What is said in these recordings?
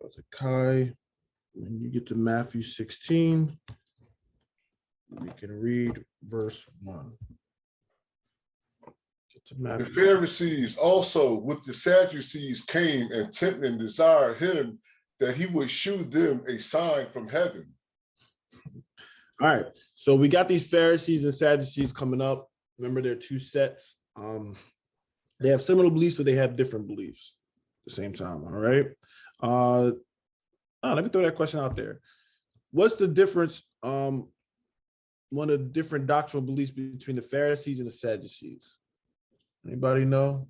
Brother Kai, when you get to Matthew 16, we can read verse 1. The Pharisees also with the Sadducees came and tempted and desired him that he would shew them a sign from heaven. All right, so we got these Pharisees and Sadducees coming up. Remember, there are two sets. They have similar beliefs, but they have different beliefs at the same time. All right. Let me throw that question out there. What's the difference? One of the different doctrinal beliefs between the Pharisees and the Sadducees. Anybody know?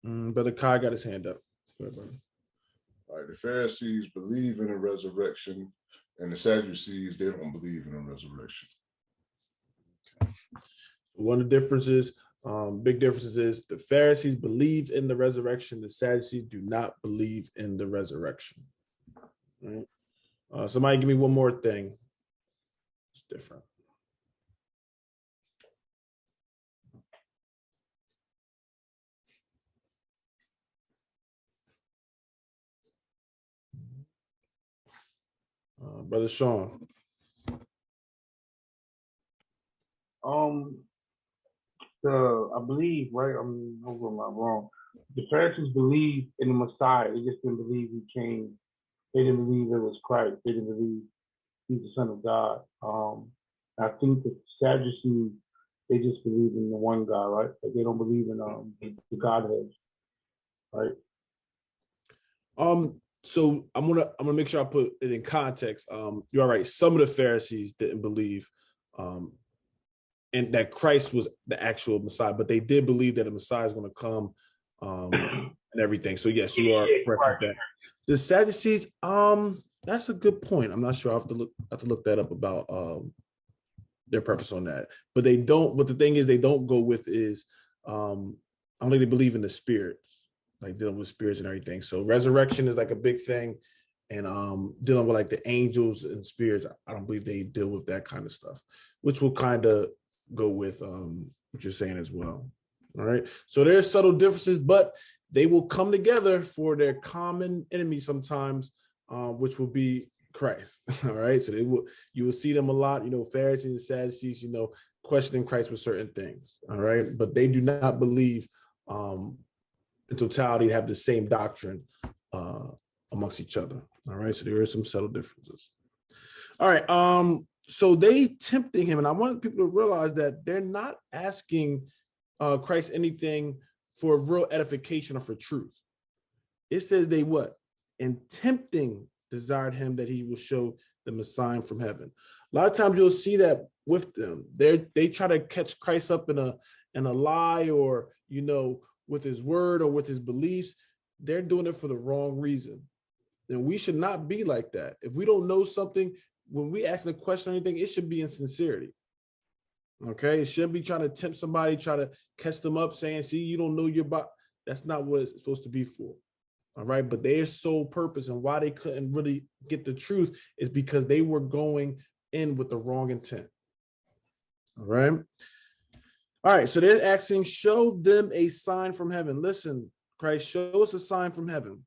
Brother Kai got his hand up. Go ahead, brother. All right, the Pharisees believe in a resurrection, and the Sadducees, they don't believe in a resurrection. Okay. One of the differences, big differences is the Pharisees believe in the resurrection. The Sadducees do not believe in the resurrection. All right. Somebody give me one more thing. It's different. Brother Sean. I believe, right? I'm not wrong. The Pharisees believe in the Messiah. They just didn't believe he came. They didn't believe it was Christ. They didn't believe he's the Son of God. I think the Sadducees, they just believe in the one God, right? But they don't believe in the Godhead, right? So I'm gonna make sure I put it in context. You're all right. Some of the Pharisees didn't believe and that Christ was the actual Messiah, but they did believe that the Messiah is going to come and everything. So yes, you are correct with that. The Sadducees, that's a good point. I'm not sure. I have to look that up about their preference on that. But they don't. But the thing is, they don't go with is I don't think they believe in the spirits, like dealing with spirits and everything. So resurrection is like a big thing, and dealing with like the angels and spirits, I don't believe they deal with that kind of stuff, which will kind of go with what you're saying as well. All right. So there's subtle differences, but they will come together for their common enemy sometimes, which will be Christ. All right. So you will see them a lot, Pharisees and Sadducees, questioning Christ with certain things. All right. But they do not believe in totality have the same doctrine amongst each other. All right. So there are some subtle differences. All right. So they tempting him, and I want people to realize that they're not asking Christ anything for real edification or for truth. It says they what? In tempting desired him that he will show them a sign from heaven. A lot of times you'll see that with them. They try to catch Christ up in a lie or, with his word or with his beliefs. They're doing it for the wrong reason. And we should not be like that. If we don't know something, when we ask a question or anything, it should be in sincerity. Okay, it shouldn't be trying to tempt somebody, try to catch them up, saying, "See, you don't know your body." That's not what it's supposed to be for. All right, but their sole purpose and why they couldn't really get the truth is because they were going in with the wrong intent. All right. So they're asking, "Show them a sign from heaven." Listen, Christ, show us a sign from heaven.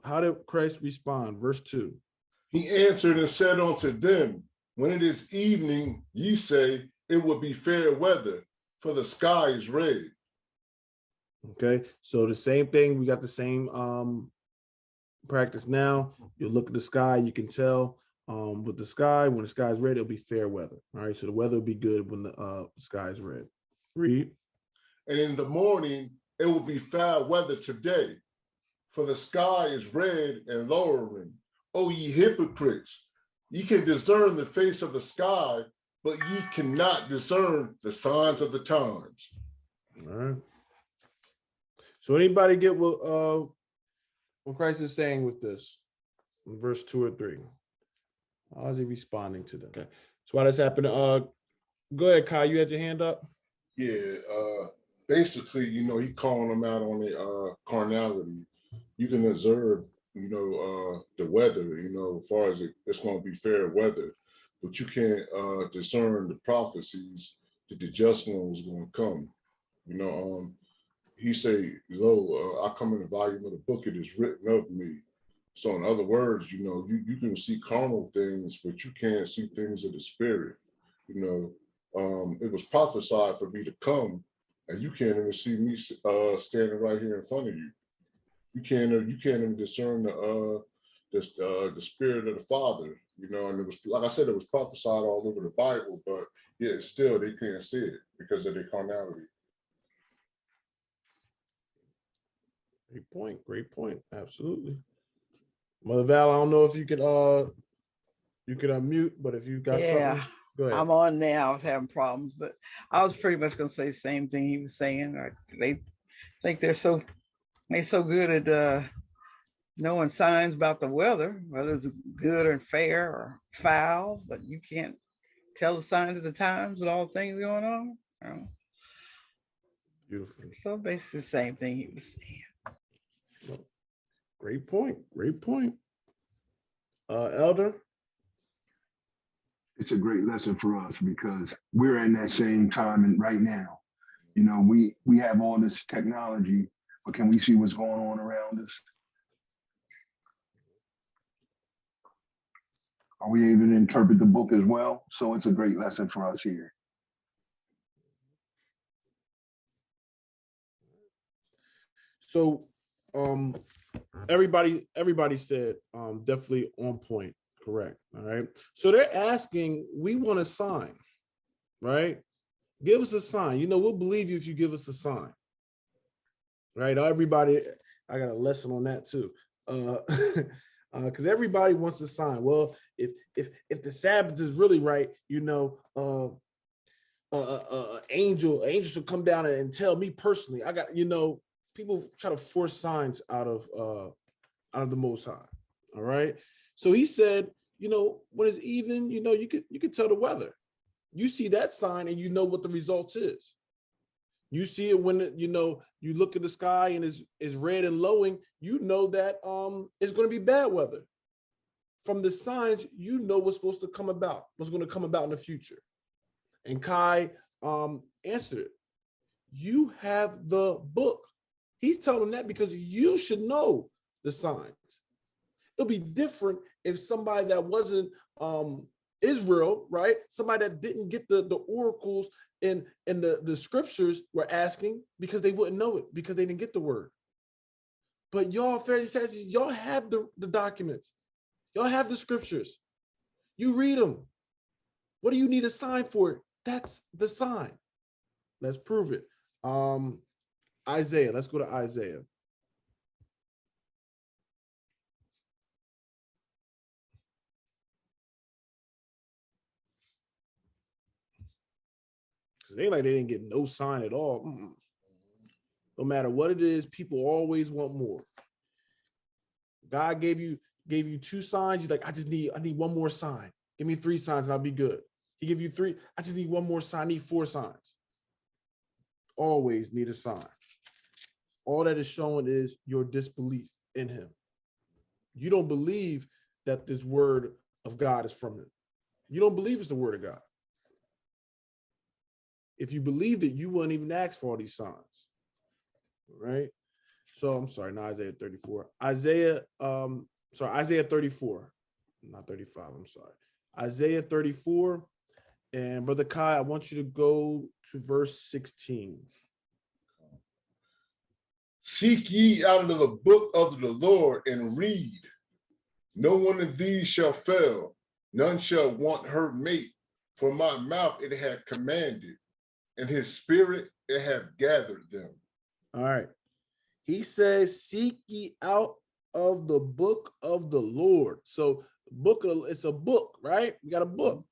How did Christ respond? Verse 2. He answered and said unto them, when it is evening, ye say, it will be fair weather, for the sky is red. Okay, so the same thing. We got the same practice now. You look at the sky, you can tell with the sky, when the sky is red, it'll be fair weather. All right, so the weather will be good when the sky is red. Read. And in the morning, it will be foul weather today, for the sky is red and lowering. O ye hypocrites, ye can discern the face of the sky, but ye cannot discern the signs of the times. All right. So anybody get what Christ is saying with this in verse 2 or 3? How is he responding to them? Okay. So why that's happening? Go ahead, Kai. You had your hand up? Yeah. Basically, he calling them out on their carnality. You can observe the weather, as far as it's going to be fair weather, but you can't discern the prophecies that the just one was going to come. he say, lo, I come in the volume of the book, it is written of me. So in other words, you know, you can see carnal things, but you can't see things of the spirit. You know, it was prophesied for me to come, and you can't even see me standing right here in front of you. You can't even discern the spirit of the Father. You know, and it was, like I said, it was prophesied all over the Bible, but yet still they can't see it because of their carnality. Great point. Great point. Absolutely. Mother Val, I don't know if you could unmute, but if you got something, go ahead. I'm on now. I was having problems, but I was pretty much going to say the same thing he was saying. They think they're so good at knowing signs about the weather, whether it's good or fair or foul, but you can't tell the signs of the times with all things going on. Beautiful. So basically the same thing he was saying. Great point. Great point. Elder? It's a great lesson for us because we're in that same time and right now. You know, we have all this technology, but can we see what's going on around us? Are we able to interpret the book as well? So it's a great lesson for us here. So everybody said definitely on point, correct. All right. So they're asking, we want a sign, right? Give us a sign. You know, we'll believe you if you give us a sign. Right? Everybody, I got a lesson on that too. Because everybody wants a sign. Well, if the Sabbath is really right, you know, angel should come down and tell me personally. I got, you know, people try to force signs out of the Most High. All right. So he said, you know, when it's even, you know, you could tell the weather. You see that sign and you know what the result is. You see it when you know, you look at the sky and it's red and lowing, you know that it's going to be bad weather. From the signs, you know what's supposed to come about, what's going to come about in the future. And Kai answered it. You have the book. He's telling that because you should know the signs. It'll be different if somebody that wasn't Israel, right? Somebody that didn't get the oracles and the scriptures were asking because they wouldn't know it because they didn't get the word. But y'all, Pharisees, Sadducees, y'all have the documents. Y'all have the scriptures. You read them. What do you need a sign for it? That's the sign. Let's prove it. Isaiah. Let's go to Isaiah. Because they didn't get no sign at all. No matter what it is, people always want more. God gave you 2 signs. You're like, I need one more sign. Give me 3 signs and I'll be good. He give you 3. I just need one more sign. I need 4 signs. Always need a sign. All that is showing is your disbelief in him. You don't believe that this word of God is from him. You don't believe it's the word of God. If you believed it, you wouldn't even ask for all these signs. Right? So I'm sorry, not Isaiah 34. Isaiah 34, not 35. I'm sorry. Isaiah 34. And Brother Kai, I want you to go to verse 16. Seek ye out of the book of the Lord and read. No one of these shall fail. None shall want her mate. For my mouth it hath commanded, and his spirit it hath gathered them. All right. He says, seek ye out of the book of the Lord. So it's a book, right? We got a book.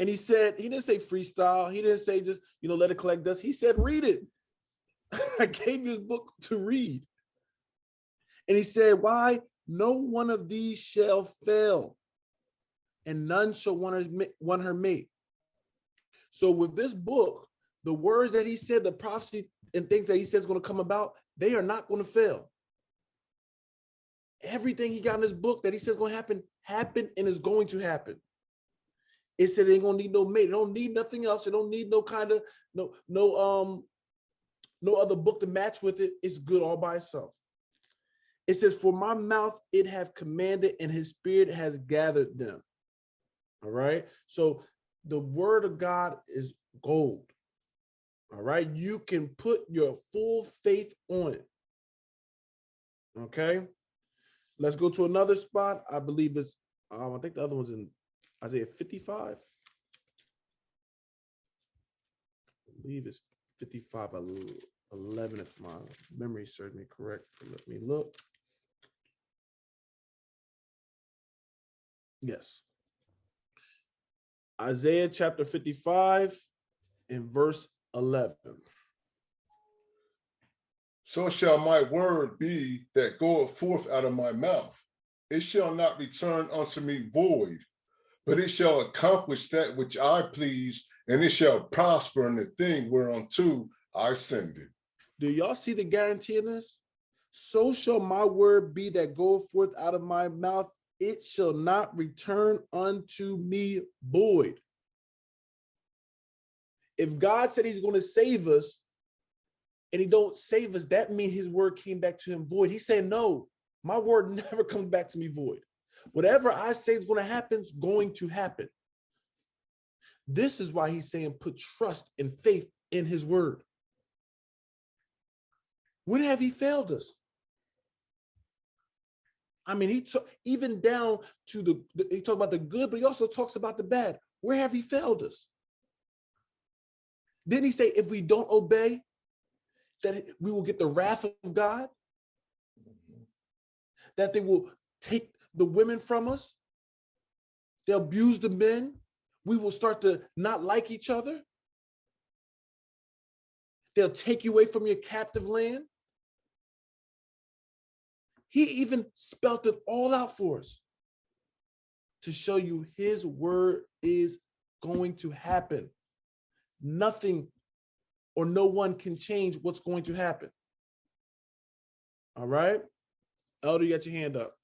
And he didn't say freestyle. He didn't say just, let it collect dust. He said, read it. I gave you this book to read. And he said, why? No one of these shall fail, and none shall want her mate. So with this book, the words that he said, the prophecy and things that he says going to come about, they are not going to fail. Everything he got in this book that he says going to happen and is going to happen. It said they ain't going to need no mate. They don't need nothing else. They don't need no kind of, no no other book to match with it. It's good all by itself. It says, for my mouth it have commanded, and his spirit has gathered them. All right. So the word of God is gold. All right. You can put your full faith on it. Okay. Let's go to another spot. I believe it's, I think the other one's in Isaiah 55. I believe it's 55:11, if my memory serves me correct. Let me look. Yes. Isaiah chapter 55 and verse 11. So shall my word be that goeth forth out of my mouth. It shall not return unto me void, but it shall accomplish that which I please, and it shall prosper in the thing whereunto I send it. Do y'all see the guarantee in this? So shall my word be that goeth forth out of my mouth. It shall not return unto me void. If God said he's going to save us and he don't save us, that means his word came back to him void. He's saying, no, my word never comes back to me void. Whatever I say is going to happen is going to happen. This is why he's saying put trust and faith in his word. When have he failed us? I mean, he took even down to he talked about the good, but he also talks about the bad. Where have he failed us? Didn't he say if we don't obey, that we will get the wrath of God? That they will take the women from us? They'll abuse the men? We will start to not like each other? They'll take you away from your captive land? He even spelled it all out for us to show you his word is going to happen. Nothing or no one can change what's going to happen. All right. Elder, you got your hand up.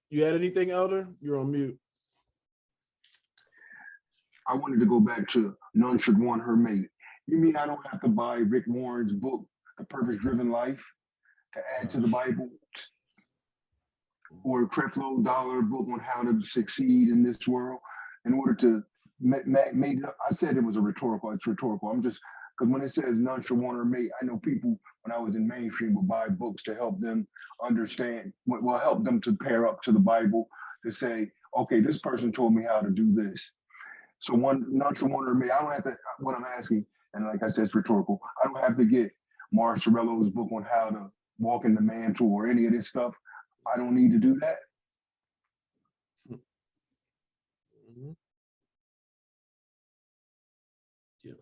You had anything, Elder? You're on mute. I wanted to go back to None Should Want Her Mate. You mean I don't have to buy Rick Warren's book, The Purpose-Driven Life, to add to the Bible? Or a Creflo Dollar book on how to succeed in this world in order to make it up? I said it was rhetorical. It's rhetorical. I'm just, because when it says none should want her mate, I know people when I was in mainstream would buy books to help them understand, well, help them to pair up to the Bible to say, okay, this person told me how to do this. So none should want her mate. I don't have to, what I'm asking, and like I said, it's rhetorical. I don't have to get Marshall's book on how to walk in the mantle or any of this stuff. I don't need to do that. Mm-hmm. Yeah.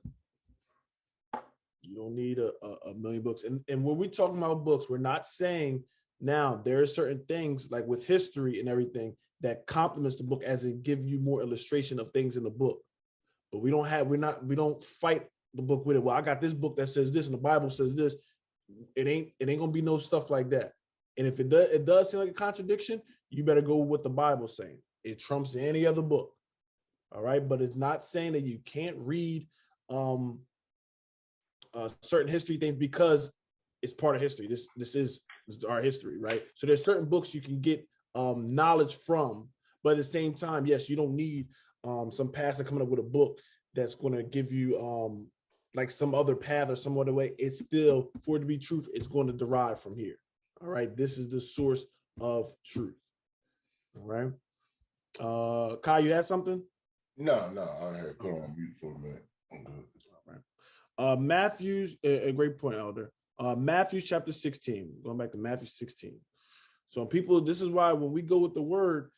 You don't need a million books. And when we're talking about books, we're not saying now there are certain things like with history and everything that complements the book as it give you more illustration of things in the book. But we don't fight the book with it. Well, I got this book that says this and the Bible says this. It ain't gonna be no stuff like that. And if it does seem like a contradiction, you better go with what the Bible's saying. It trumps any other book. All right. But it's not saying that you can't read certain history things because it's part of history. This is our history, right? So there's certain books you can get knowledge from, but at the same time, yes, you don't need some pastor coming up with a book that's going to give you like some other path or some other way. It's still, for it to be truth, it's going to derive from here. All right. This is the source of truth. All right. Kai, you had something? No, I had put on mute for a minute. I'm good. All right. Matthew's a great point, Elder. Matthew chapter 16. Going back to Matthew 16. So people, this is why when we go with the word,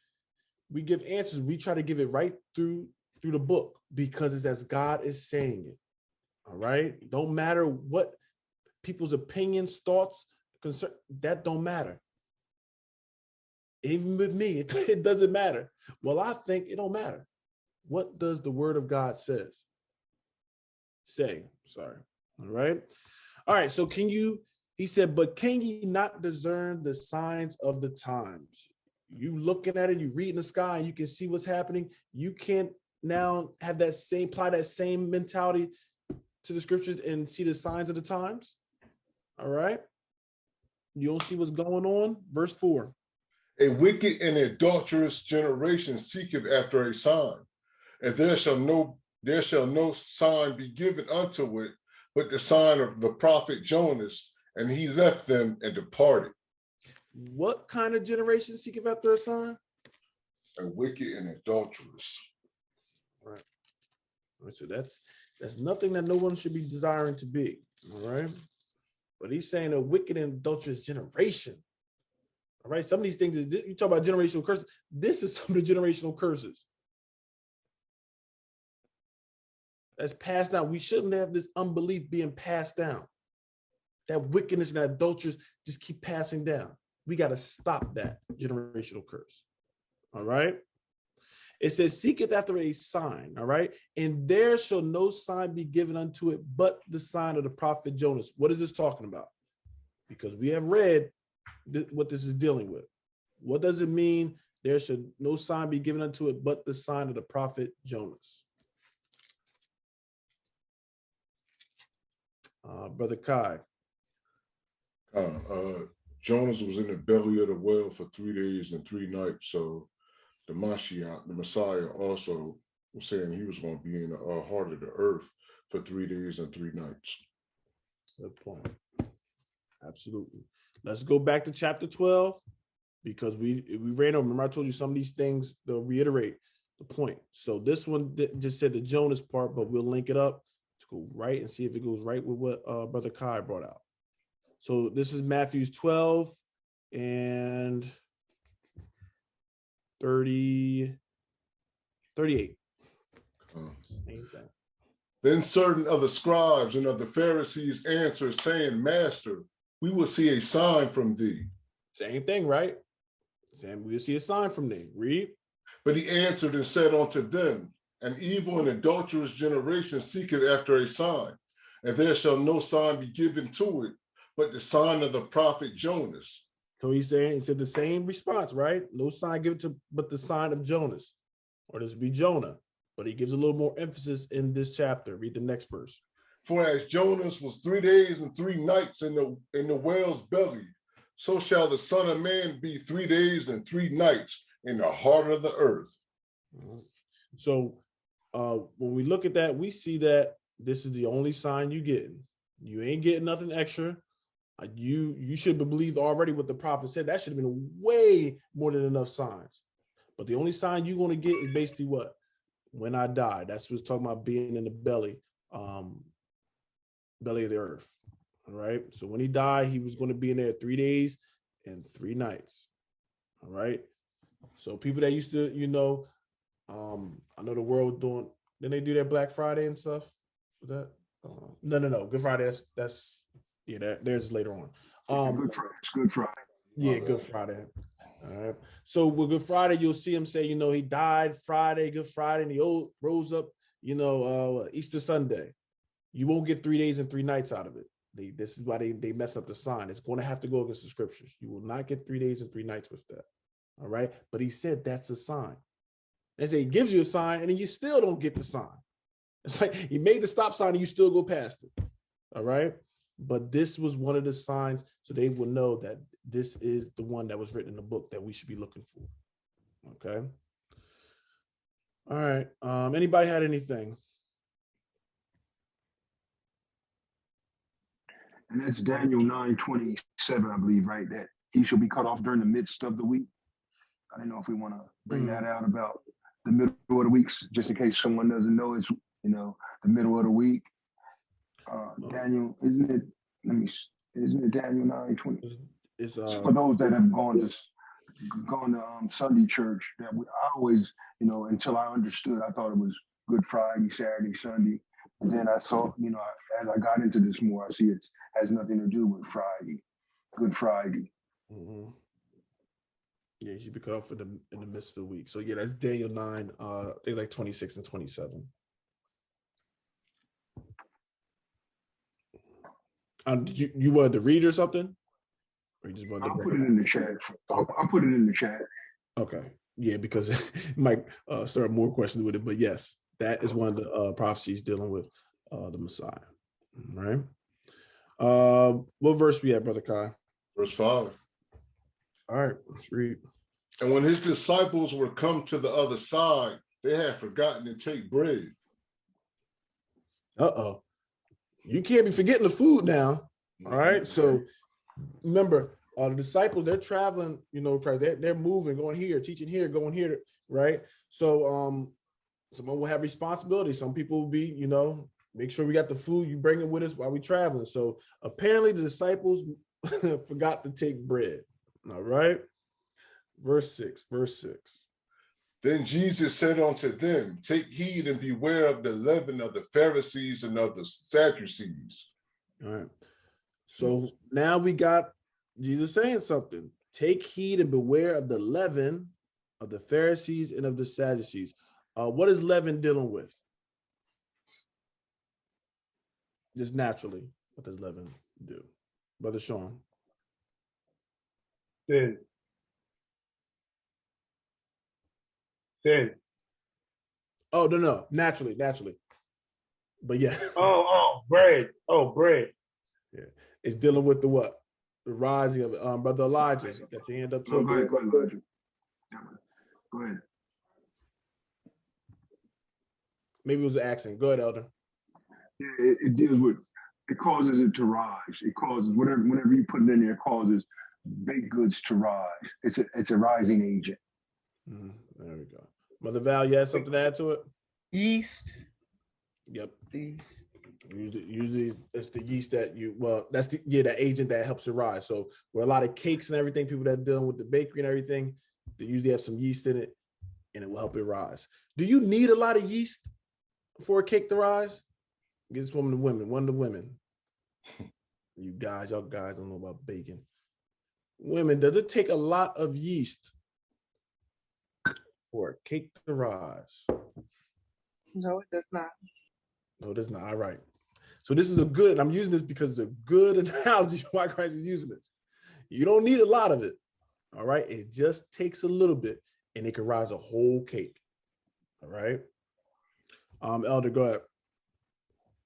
we give answers. We try to give it right through the book because it's as God is saying it. All right. Don't matter what people's opinions, thoughts, concern, that don't matter. Even with me, it doesn't matter. Well, I think it don't matter. What does the word of God say? Sorry. All right. All right. So he said, but can ye not discern the signs of the times? You looking at it, you reading the sky, and you can see what's happening. You can't now have that same, apply that same mentality to the scriptures and see the signs of the times. All right. You don't see what's going on. Verse 4. A wicked and adulterous generation seeketh after a sign, and there shall no sign be given unto it, but the sign of the prophet Jonas. And he left them and departed. What kind of generation seeketh after a sign? A wicked and adulterous. Right. So that's nothing that no one should be desiring to be. All right. But he's saying a wicked and adulterous generation. All right. Some of these things, you talk about generational curses. This is some of the generational curses that's passed down. We shouldn't have this unbelief being passed down. That wickedness and that adulterous just keep passing down. We got to stop that generational curse. All right. It says, seeketh after a sign. All right. And there shall no sign be given unto it, but the sign of the prophet Jonas. What is this talking about? Because we have read what this is dealing with. What does it mean? There should no sign be given unto it, but the sign of the prophet Jonas. Brother Kai. Jonas was in the belly of the whale for 3 days and 3 nights. So the Mashiach, the Messiah, also was saying he was going to be in the heart of the earth for 3 days and 3 nights. Good point. Absolutely. Let's go back to chapter 12 because we ran over. Remember, I told you some of these things, they'll reiterate the point. So this one just said the Jonas part, but we'll link it up. Let's go right and see if it goes right with what Brother Kai brought out. So this is Matthew's 12 and 38. Then certain of the scribes and of the Pharisees answered, saying, Master, we will see a sign from thee. Same thing, right? Saying we'll see a sign from thee. Read. But he answered and said unto them, an evil and adulterous generation seeketh after a sign, and there shall no sign be given to it, but the sign of the prophet Jonas. So he said the same response, right? No sign given to, but the sign of Jonas, or this would be Jonah. But he gives a little more emphasis in this chapter. Read the next verse. For as Jonas was 3 days and 3 nights in the whale's belly, so shall the Son of Man be 3 days and 3 nights in the heart of the earth. So when we look at that, we see that this is the only sign you getting. You ain't getting nothing extra. You should have believed already what the prophet said. That should have been way more than enough signs. But the only sign you're going to get is basically what? When I die. That's what's talking about being in the belly of the earth. All right. So when he died, he was going to be in there 3 days and 3 nights. All right. So people that used to, I know the world doing, didn't they do that Black Friday and stuff? Was that? No. Good Friday. That's there's later on. Good Friday. Yeah, Good Friday. All right. So with Good Friday, you'll see him say, he died Friday, Good Friday, and he rose up, Easter Sunday. You won't get 3 days and 3 nights out of it. This is why they mess up the sign. It's going to have to go against the scriptures. You will not get 3 days and 3 nights with that. All right. But he said that's a sign. They say he gives you a sign, and then you still don't get the sign. It's like he made the stop sign and you still go past it. All right. But this was one of the signs, so they will know that this is the one that was written in the book that we should be looking for. Okay. All right. Anybody had anything? And that's Daniel 9:27, I believe, right? That he shall be cut off during the midst of the week. I don't know if we want to bring that out about the middle of the weeks, just in case someone doesn't know it's, the middle of the week. Daniel, isn't it Daniel 9:20? It's for those that have gone to Sunday church. That I always, until I understood, I thought it was Good Friday, Saturday, Sunday, and then I saw, as I got into this more, I see it has nothing to do with Friday, Good Friday. Mm-hmm. Yeah, you should be cut off in the midst of the week. So yeah, that's Daniel 9. They like 26 and 27. Did you wanted to read or something? Or you just wanted to I'll put it in the chat. I'll put it in the chat. Okay. Yeah, because it might start more questions with it. But yes, that is one of the prophecies dealing with the Messiah. All right. What verse we at, Brother Kai? Verse 5. All right, let's read. And when his disciples were come to the other side, they had forgotten to take bread. Uh-oh. You can't be forgetting the food now. All right. So remember, the disciples, they're traveling, you know, they're moving, going here, teaching here, going here, right? So someone will have responsibility. Some people will be, you know, make sure we got the food, you bring it with us while we're traveling. So apparently the disciples forgot to take bread. All right. Verse 6. Then Jesus said unto them, take heed and beware of the leaven of the Pharisees and of the Sadducees. All right. So now we got Jesus saying something. Take heed and beware of the leaven of the Pharisees and of the Sadducees. What is leaven dealing with? Just naturally, what does leaven do? Brother Sean. Sin. Sin. Oh, no. Naturally. But yeah. Bread. Bread. Yeah. It's dealing with the what? The rising of it. Brother Elijah, got your hand up too. Go ahead, Elijah. Go ahead. Maybe it was an accent. Go ahead, Elder. Yeah, it deals with, it causes it to rise. It causes whenever you put it in there, it causes baked goods to rise. It's a rising agent. There we go. Mother Val, you had something to add to it? Yeast. Yep. Yeast. Usually it's the yeast that that's that agent that helps it rise. So where a lot of cakes and everything, people that are dealing with the bakery and everything, they usually have some yeast in it and it will help it rise. Do you need a lot of yeast for a cake to rise? Get this one of the women. Y'all guys don't know about baking. Women, does it take a lot of yeast for a cake to rise? No, it does not. No, it does not. All right. So this is I'm using this because it's a good analogy why Christ is using this. You don't need a lot of it. All right. It just takes a little bit and it can rise a whole cake. All right. Elder, go ahead.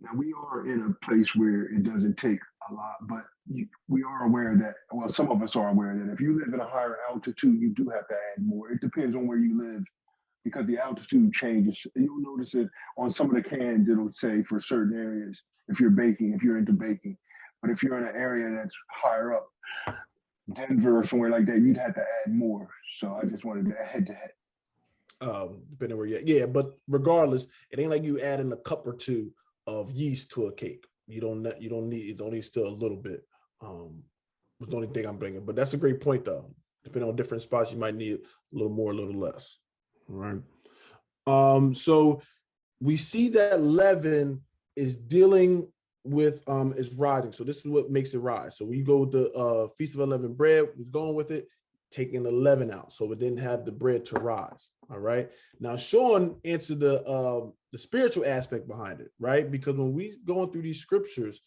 Now we are in a place where it doesn't take a lot, but we are aware that, well, some of us are aware that if you live at a higher altitude, you do have to add more. It depends on where you live because the altitude changes. You'll notice it on some of the cans, it'll say for certain areas, if you're into baking. But if you're in an area that's higher up, Denver or somewhere like that, you'd have to add more. So I just wanted to add that. Depending where you're at. Yeah, but regardless, it ain't like you adding a cup or two of yeast to a cake. You don't need it, only still a little bit. Was the only thing I'm bringing. But that's a great point though. Depending on different spots, you might need a little more, a little less. All right. So we see that leaven is dealing with is rising. So this is what makes it rise. So when you go with the Feast of Unleavened Bread, we're going with it, taking the leaven out, so it didn't have the bread to rise. All right. Now Sean answered the spiritual aspect behind it, right? Because when we going through these scriptures,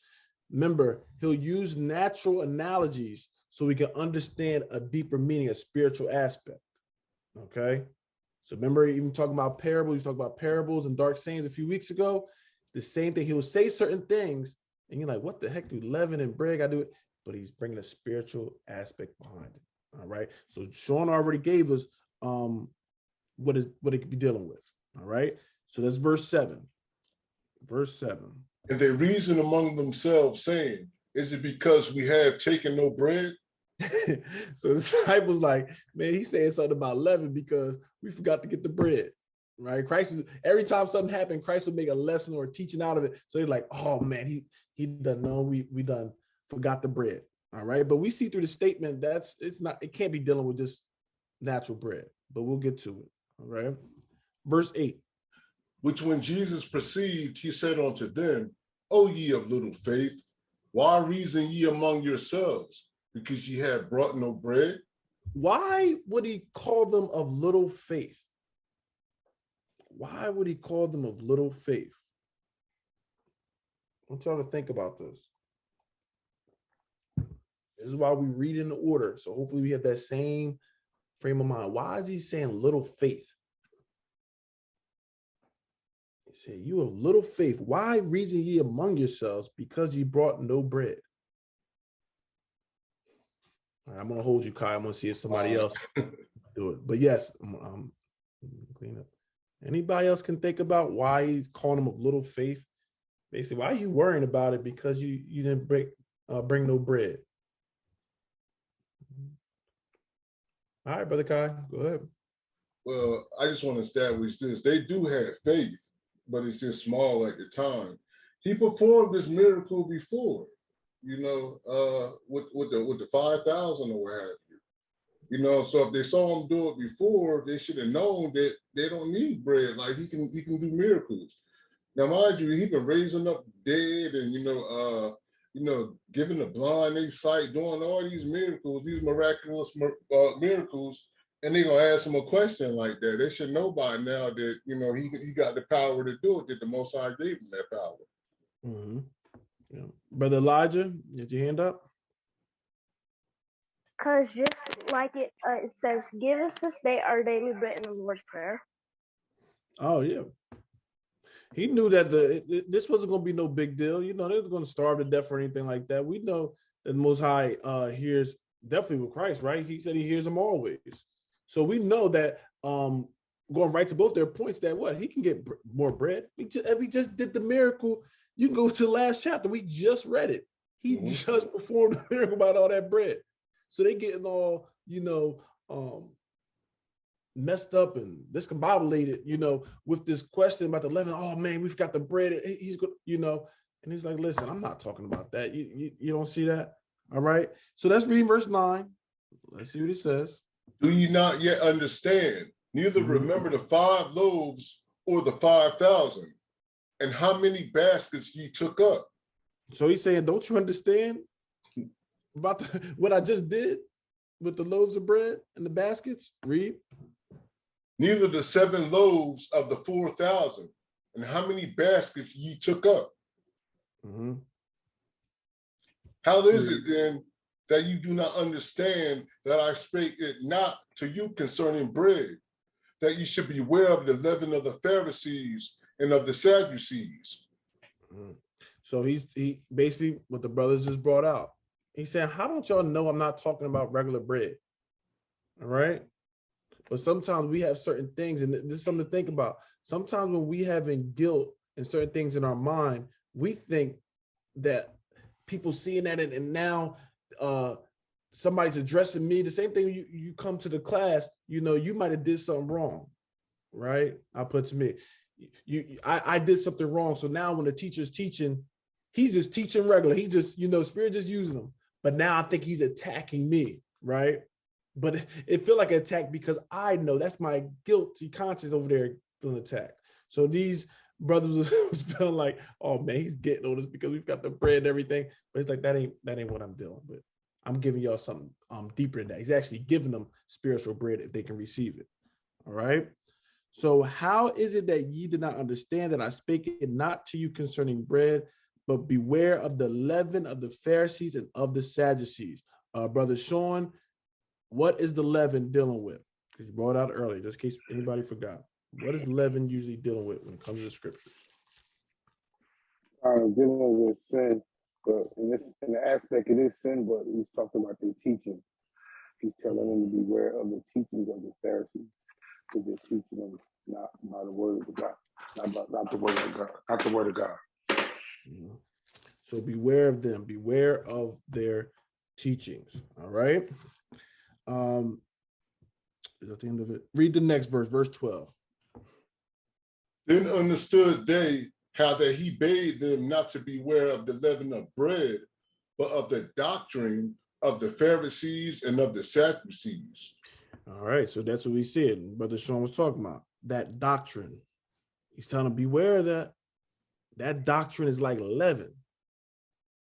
remember he'll use natural analogies so we can understand a deeper meaning, a spiritual aspect. Okay. So remember, even talking about parables, you talked about parables and dark sayings a few weeks ago. The same thing, he will say certain things, and you're like, what the heck do leaven and bread got to do it? But he's bringing a spiritual aspect behind it. All right. So Sean already gave us what it could be dealing with. All right. So that's verse 7. Verse 7. And they reason among themselves, saying, is it because we have taken no bread? So the disciples like, man, he's saying something about leaven because we forgot to get the bread, right? Every time something happened, Christ would make a lesson or a teaching out of it. So he's like, oh man, he done know we done forgot the bread. All right. But we see through the statement it can't be dealing with just natural bread, but we'll get to it. All right. Verse 8. Which when Jesus perceived, he said unto them, O ye of little faith, why reason ye among yourselves? Because ye have brought no bread? Why would he call them of little faith? Why would he call them of little faith? I want y'all to think about this. This is why we read in the order. So hopefully we have that same frame of mind. Why is he saying little faith? He said, you have little faith. Why reason ye among yourselves? Because ye brought no bread. All right, I'm going to hold you, Kai. I'm going to see if somebody else do it. But yes, I'm clean up. Anybody else can think about why he's calling them of little faith? Basically, why are you worrying about it? Because you didn't bring no bread. All right, Brother Kai, go ahead. Well, I just want to establish this. They do have faith, but it's just small at the time. He performed this miracle before, with the 5,000 or what have you. So if they saw him do it before, they should have known that they don't need bread. Like he can do miracles. Now, mind you, he been raising up dead and giving the blind their sight, doing all these miracles, these miraculous miracles, and they gonna ask him a question like that. They should know by now that he got the power to do it. That the Most High gave him that power. Mm-hmm. Yeah. Brother Elijah, get your hand up. Because just like it says, give us this day our daily bread in the Lord's Prayer. Oh, yeah. He knew that this wasn't going to be no big deal. They were going to starve to death or anything like that. We know that the Most High hears, definitely with Christ, right? He said he hears them always. So we know that going right to both their points that what? He can get more bread. We just did the miracle. You can go to the last chapter. We just read it. He just performed a miracle about all that bread. So they getting all, messed up and discombobulated, with this question about the leaven. Oh man, we've got the bread. He's good, and he's like, listen, I'm not talking about that. You don't see that? All right. So let's read verse 9. Let's see what he says. Do you not yet understand? Neither remember the 5 loaves or the 5,000, and how many baskets ye took up. So he's saying, don't you understand about what I just did with the loaves of bread and the baskets? Read. Neither the 7 loaves of the 4,000, and how many baskets ye took up. Mm-hmm. How is it then that you do not understand that I spake it not to you concerning bread, that you should beware of the leaven of the Pharisees and of the Sadducees? Mm-hmm. So he basically what the brothers just brought out. He said, how don't y'all know I'm not talking about regular bread? All right. But sometimes we have certain things, and this is something to think about. Sometimes when we having guilt and certain things in our mind, we think that people seeing that and now somebody's addressing me. The same thing when you come to the class, you might have did something wrong, right? I'll put to me. I did something wrong. So now when the teacher's teaching, he's just teaching regular. He just, Spirit just using him. But now I think he's attacking me, right? But it feel like an attack because I know that's my guilty conscience over there feeling attacked. So these brothers was feeling like, oh man, he's getting on us because we've got the bread and everything. But it's like that ain't what I'm dealing with. I'm giving y'all something deeper than that. He's actually giving them spiritual bread if they can receive it. All right. So how is it that ye did not understand that I spake it not to you concerning bread, but beware of the leaven of the Pharisees and of the Sadducees? Brother Sean, what is the leaven dealing with? Because you brought it out earlier, just in case anybody forgot. What is leaven usually dealing with when it comes to the scriptures? Dealing with sin, but in the aspect it is sin, but he's talking about their teaching. He's telling them to beware of the teachings of the Pharisees, because they're teaching them not by the word of God, not the word of God, not the word of God. Mm-hmm. So beware of them, beware of their teachings. All right. Is at the end of it. Read the next verse, verse 12. Then understood they how that he bade them not to beware of the leaven of bread, but of the doctrine of the Pharisees and of the Sadducees. All right, so that's what we said. Brother Sean was talking about that doctrine. He's telling them beware of that. That doctrine is like leaven.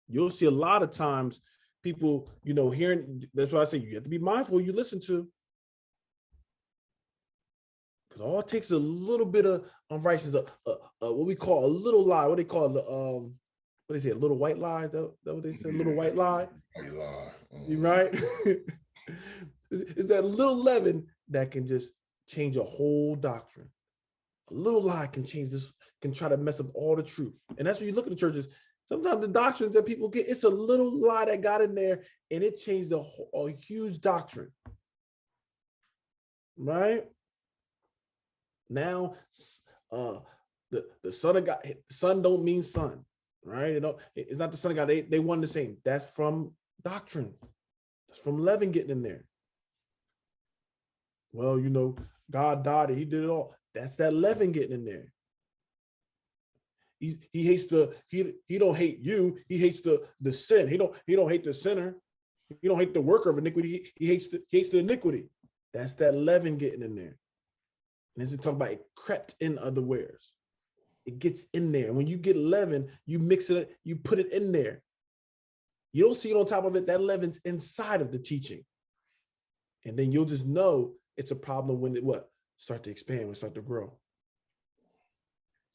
You'll see a lot of times people, hearing. That's why I say you have to be mindful who you listen to. Because all it takes is a little bit of unrighteousness, what we call a little lie. What they call what they say, a little white lie. That what they say, a little white lie. White lie. You right? It's that little leaven that can just change a whole doctrine. A little lie can change this, can try to mess up all the truth. And that's when you look at the churches. Sometimes the doctrines that people get, it's a little lie that got in there and it changed a huge doctrine. Right? Now, the son of God, son don't mean son, right? You know, it's not the son of God. They one the same. That's from doctrine. That's from leaven getting in there. Well, you know, God died and he did it all. That's that leaven getting in there. He hates he don't hate you. He hates the sin. He don't hate the sinner. He don't hate the worker of iniquity. He hates the iniquity. That's that leaven getting in there. And as we talk about, it crept in otherwares. It gets in there. And when you get leaven, you mix it, you put it in there. You don't see it on top of it. That leaven's inside of the teaching. And then you'll just know it's a problem when it start to expand, when it start to grow.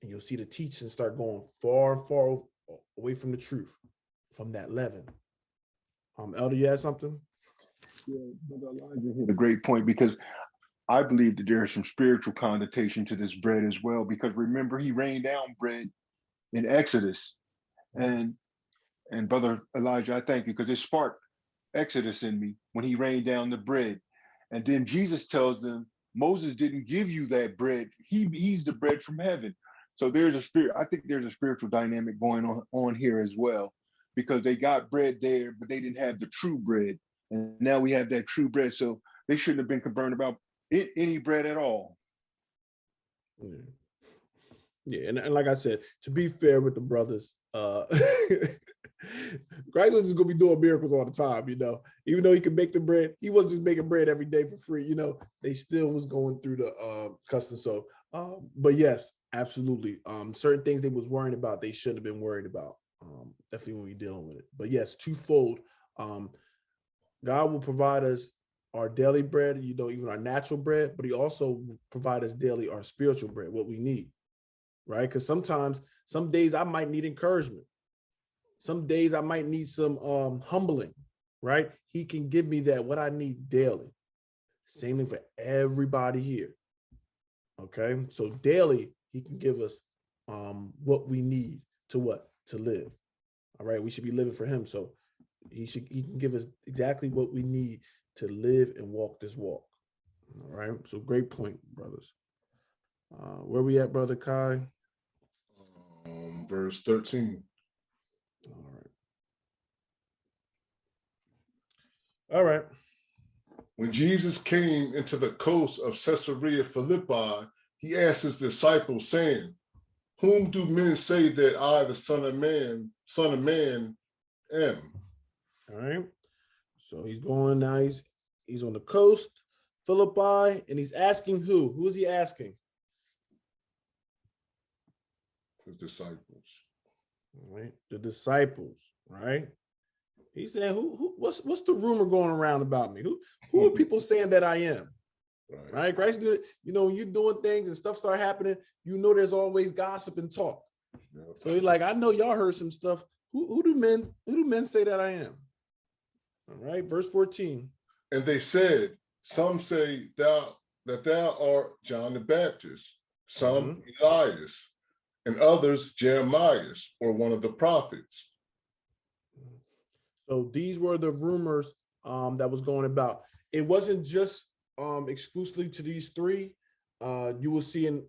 And you'll see the teaching start going far and far away from the truth, from that leaven. Elder, you had something? Yeah, Brother Elijah hit a great point, because I believe that there is some spiritual connotation to this bread as well, because remember, he rained down bread in Exodus. And Brother Elijah, I thank you, because it sparked Exodus in me when he rained down the bread. And then Jesus tells them, Moses didn't give you that bread. He's the bread from heaven. So there's a spirit. I think there's a spiritual dynamic going on here as well, because they got bread there, but they didn't have the true bread. And now we have that true bread. So they shouldn't have been concerned about any bread at all. Yeah, and like I said, to be fair with the brothers, Christ was just gonna be doing miracles all the time, you know. Even though he could make the bread, he wasn't just making bread every day for free, you know. They still was going through the custom. So, but yes, absolutely. Certain things they was worrying about, they shouldn't have been worried about. Definitely when we're dealing with it. But yes, twofold. God will provide us our daily bread, you know, even our natural bread, but he also provide us daily our spiritual bread, what we need, right? Because sometimes, some days I might need encouragement. Some days I might need some humbling, right? He can give me that, what I need daily. Same thing for everybody here, okay? So daily, he can give us what we need to live, all right? We should be living for him, so he can give us exactly what we need to live and walk this walk. All right. So great point, brothers. Where we at, Brother Kai? Verse 13. All right. When Jesus came into the coast of Caesarea Philippi, he asked his disciples, saying, "Whom do men say that I, the Son of Man, am?" All right. So he's going now. He's on the coast, Philippi, and he's asking who? Who is he asking? His disciples. All right. The disciples, right? He's saying, what's the rumor going around about me? Who are people saying that I am? Right? Christ, you know, when you're doing things and stuff start happening, you know there's always gossip and talk. Yep. So he's like, I know y'all heard some stuff. Who do men say that I am? All right, verse 14. And they said, some say that thou art John the Baptist, some Elias, and others Jeremiah, or one of the prophets. So these were the rumors that was going about. It wasn't just exclusively to these three. You will see in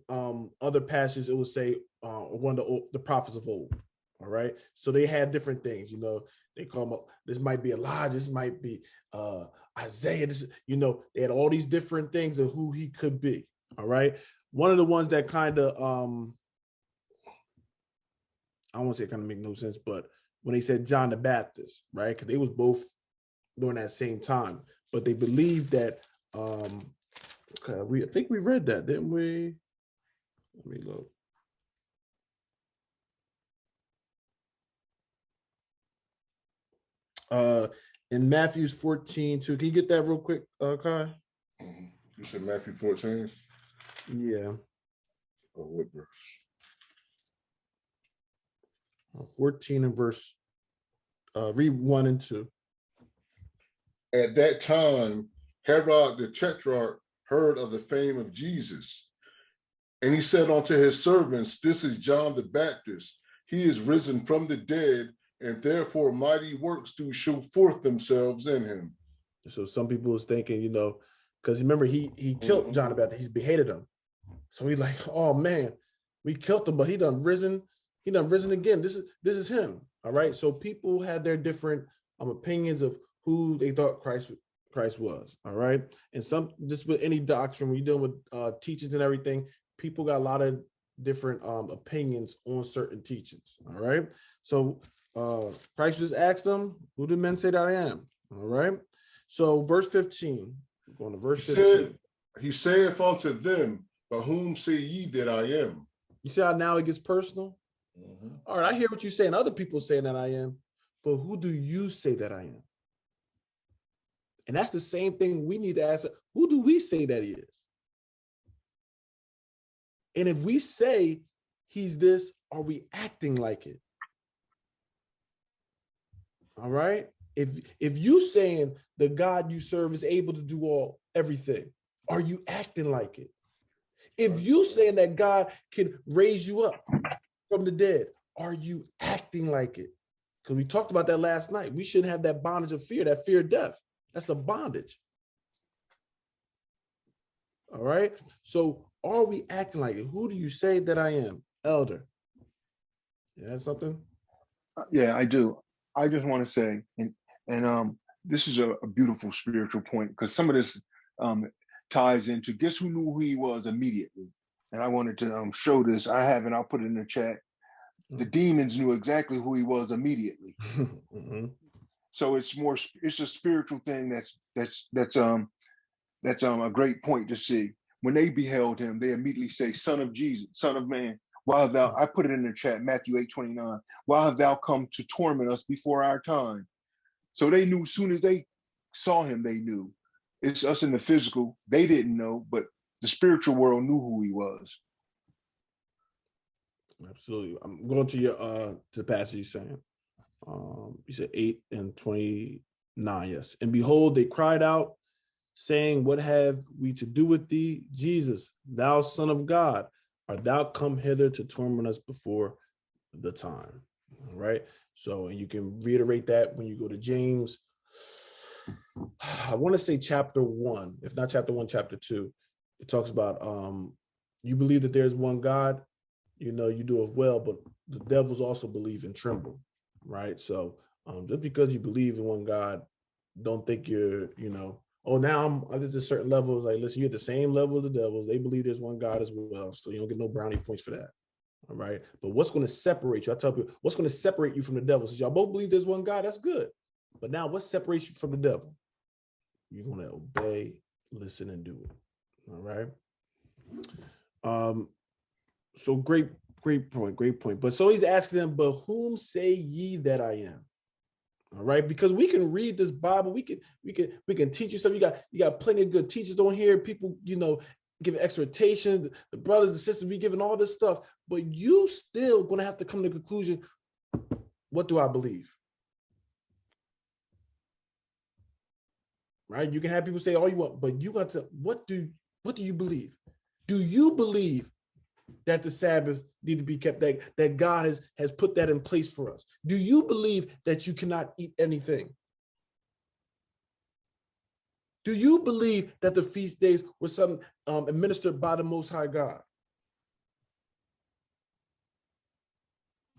other passages, it will say one of the prophets of old. All right. So they had different things, you know, they call them, this might be Elijah, this might be Isaiah, this, you know, they had all these different things of who he could be. All right. One of the ones that kind of, I don't want to say it kind of make no sense, but when they said John the Baptist, right? Because they was both during that same time, but they believed that, I think we read that, didn't we? Let me look. In Matthew's 14:2. Can you get that real quick, Kai? You said Matthew 14? Yeah. Oh, what verse? 14 and verse, read 1 and 2. At that time, Herod the Tetrarch heard of the fame of Jesus. And he said unto his servants, this is John the Baptist. He is risen from the dead, and therefore mighty works do show forth themselves in him. So some people was thinking, because remember, he killed John the Baptist, he's beheaded him. So he's like, oh man, we killed him, but he done risen again. This is him. All right. So people had their different opinions of who they thought Christ was. All right. And just with any doctrine, when you're dealing with teachings and everything, people got a lot of different opinions on certain teachings. All right. So Christ just asked them, who do men say that I am? All right. So verse 15, going to verse 15. He saith unto them, but whom say ye that I am? You see how now it gets personal? Mm-hmm. All right, I hear what you're saying. Other people saying that I am, but who do you say that I am? And that's the same thing we need to ask. Who do we say that he is? And if we say he's this, are we acting like it? All right. If you saying the God you serve is able to do everything, are you acting like it? If you saying that God can raise you up from the dead, are you acting like it? Because we talked about that last night. We shouldn't have that bondage of fear, that fear of death. That's a bondage. All right. So are we acting like it? Who do you say that I am? Elder. You have something? Yeah, I do. I just want to say, and this is a beautiful spiritual point, because some of this ties into, guess who knew who he was immediately? And I wanted to show this. I have, and I'll put it in the chat. The demons knew exactly who he was immediately. Mm-hmm. So it's a spiritual thing that's a great point to see. When they beheld him, they immediately say, Son of Jesus, Son of Man. Why have thou, I put it in the chat, Matthew 8:29. Why have thou come to torment us before our time? So they knew as soon as they saw him, they knew. It's us in the physical. They didn't know, but the spiritual world knew who he was. Absolutely. I'm going to your to the passage you're saying. You said 8:29, yes. And behold, they cried out, saying, what have we to do with thee, Jesus, thou Son of God? Art thou come hither to torment us before the time? All right. So, and you can reiterate that when you go to James. I want to say chapter 1, if not chapter 1, chapter 2. It talks about you believe that there's one God, you do it well, but the devils also believe and tremble, right? So just because you believe in one God, don't think you're, oh, now I'm at a certain level. Like, listen, you're at the same level of the devils. They believe there's one God as well. So you don't get no brownie points for that. All right. But what's going to separate you? I tell people, what's going to separate you from the devil? Since y'all both believe there's one God, that's good. But now what separates you from the devil? You're going to obey, listen, and do it. All right. So great point. But so he's asking them, but whom say ye that I am? All right, because we can read this Bible, we can teach you stuff. You got plenty of good teachers on here. People, giving exhortation. The brothers and sisters be giving all this stuff, but you still gonna have to come to the conclusion. What do I believe? Right? You can have people say all you want, but you got to. What do you believe? Do you believe that the Sabbath need to be kept, that God has put that in place for us? Do you believe that you cannot eat anything? Do you believe that the feast days were something administered by the Most High God?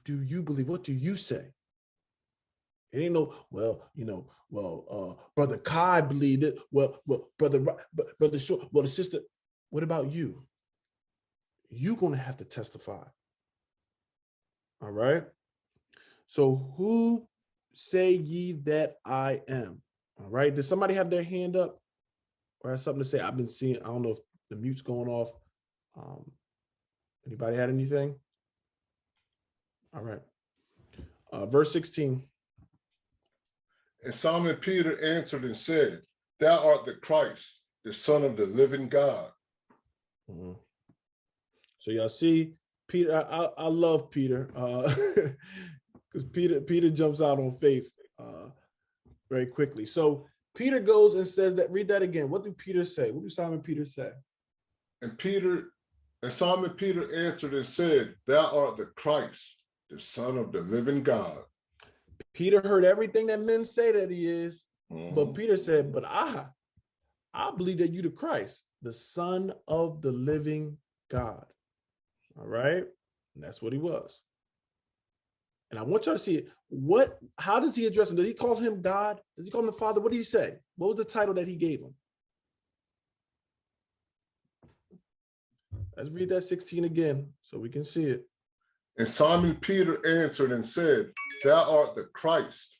Do you believe? What do you say? It ain't no, Brother Kai believed it. Well, brother, the sister. What about you? You're going to have to testify. All right. So who say ye that I am? All right. Does somebody have their hand up or have something to say? I've been seeing, I don't know if the mute's going off. Anybody had anything? All right. Verse 16. And Simon Peter answered and said, Thou art the Christ, the Son of the living God. Mm-hmm. So y'all see, Peter, I love Peter because Peter jumps out on faith very quickly. So Peter goes and says that, read that again. What do Peter say? What do Simon Peter say? And Simon Peter answered and said, Thou art the Christ, the Son of the living God. Peter heard everything that men say that he is, but Peter said, but I believe that you the Christ, the Son of the living God. All right. And that's what he was. And I want y'all to see it. How does he address him? Does he call him God? Does he call him the Father? What did he say? What was the title that he gave him? Let's read that 16 again so we can see it. And Simon Peter answered and said, Thou art the Christ,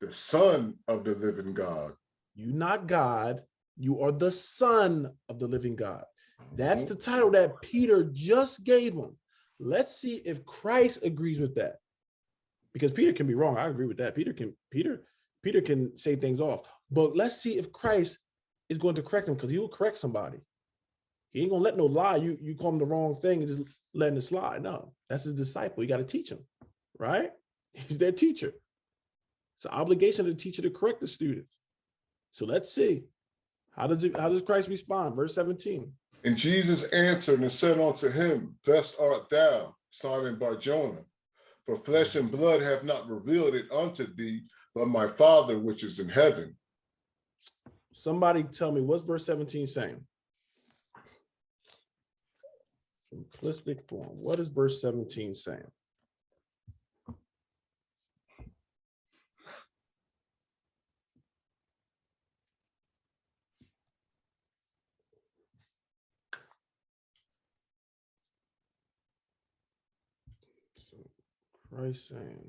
the Son of the living God. You not God, you are the Son of the living God. That's the title that Peter just gave him. Let's see if Christ agrees with that. Because Peter can be wrong. I agree with that. Peter can say things off. But let's see if Christ is going to correct him, because he will correct somebody. He ain't gonna let no lie. You call him the wrong thing and just letting it slide. No, that's his disciple. You got to teach him, right? He's their teacher. It's an obligation of the teacher to correct the students. So let's see. How does Christ respond? Verse 17. And Jesus answered and said unto him, Thus art thou, Simon Bar-Jonah, for flesh and blood have not revealed it unto thee, but my Father which is in heaven. Somebody tell me, what's verse 17 saying? Simplistic form. What is verse 17 saying? So Christ saying,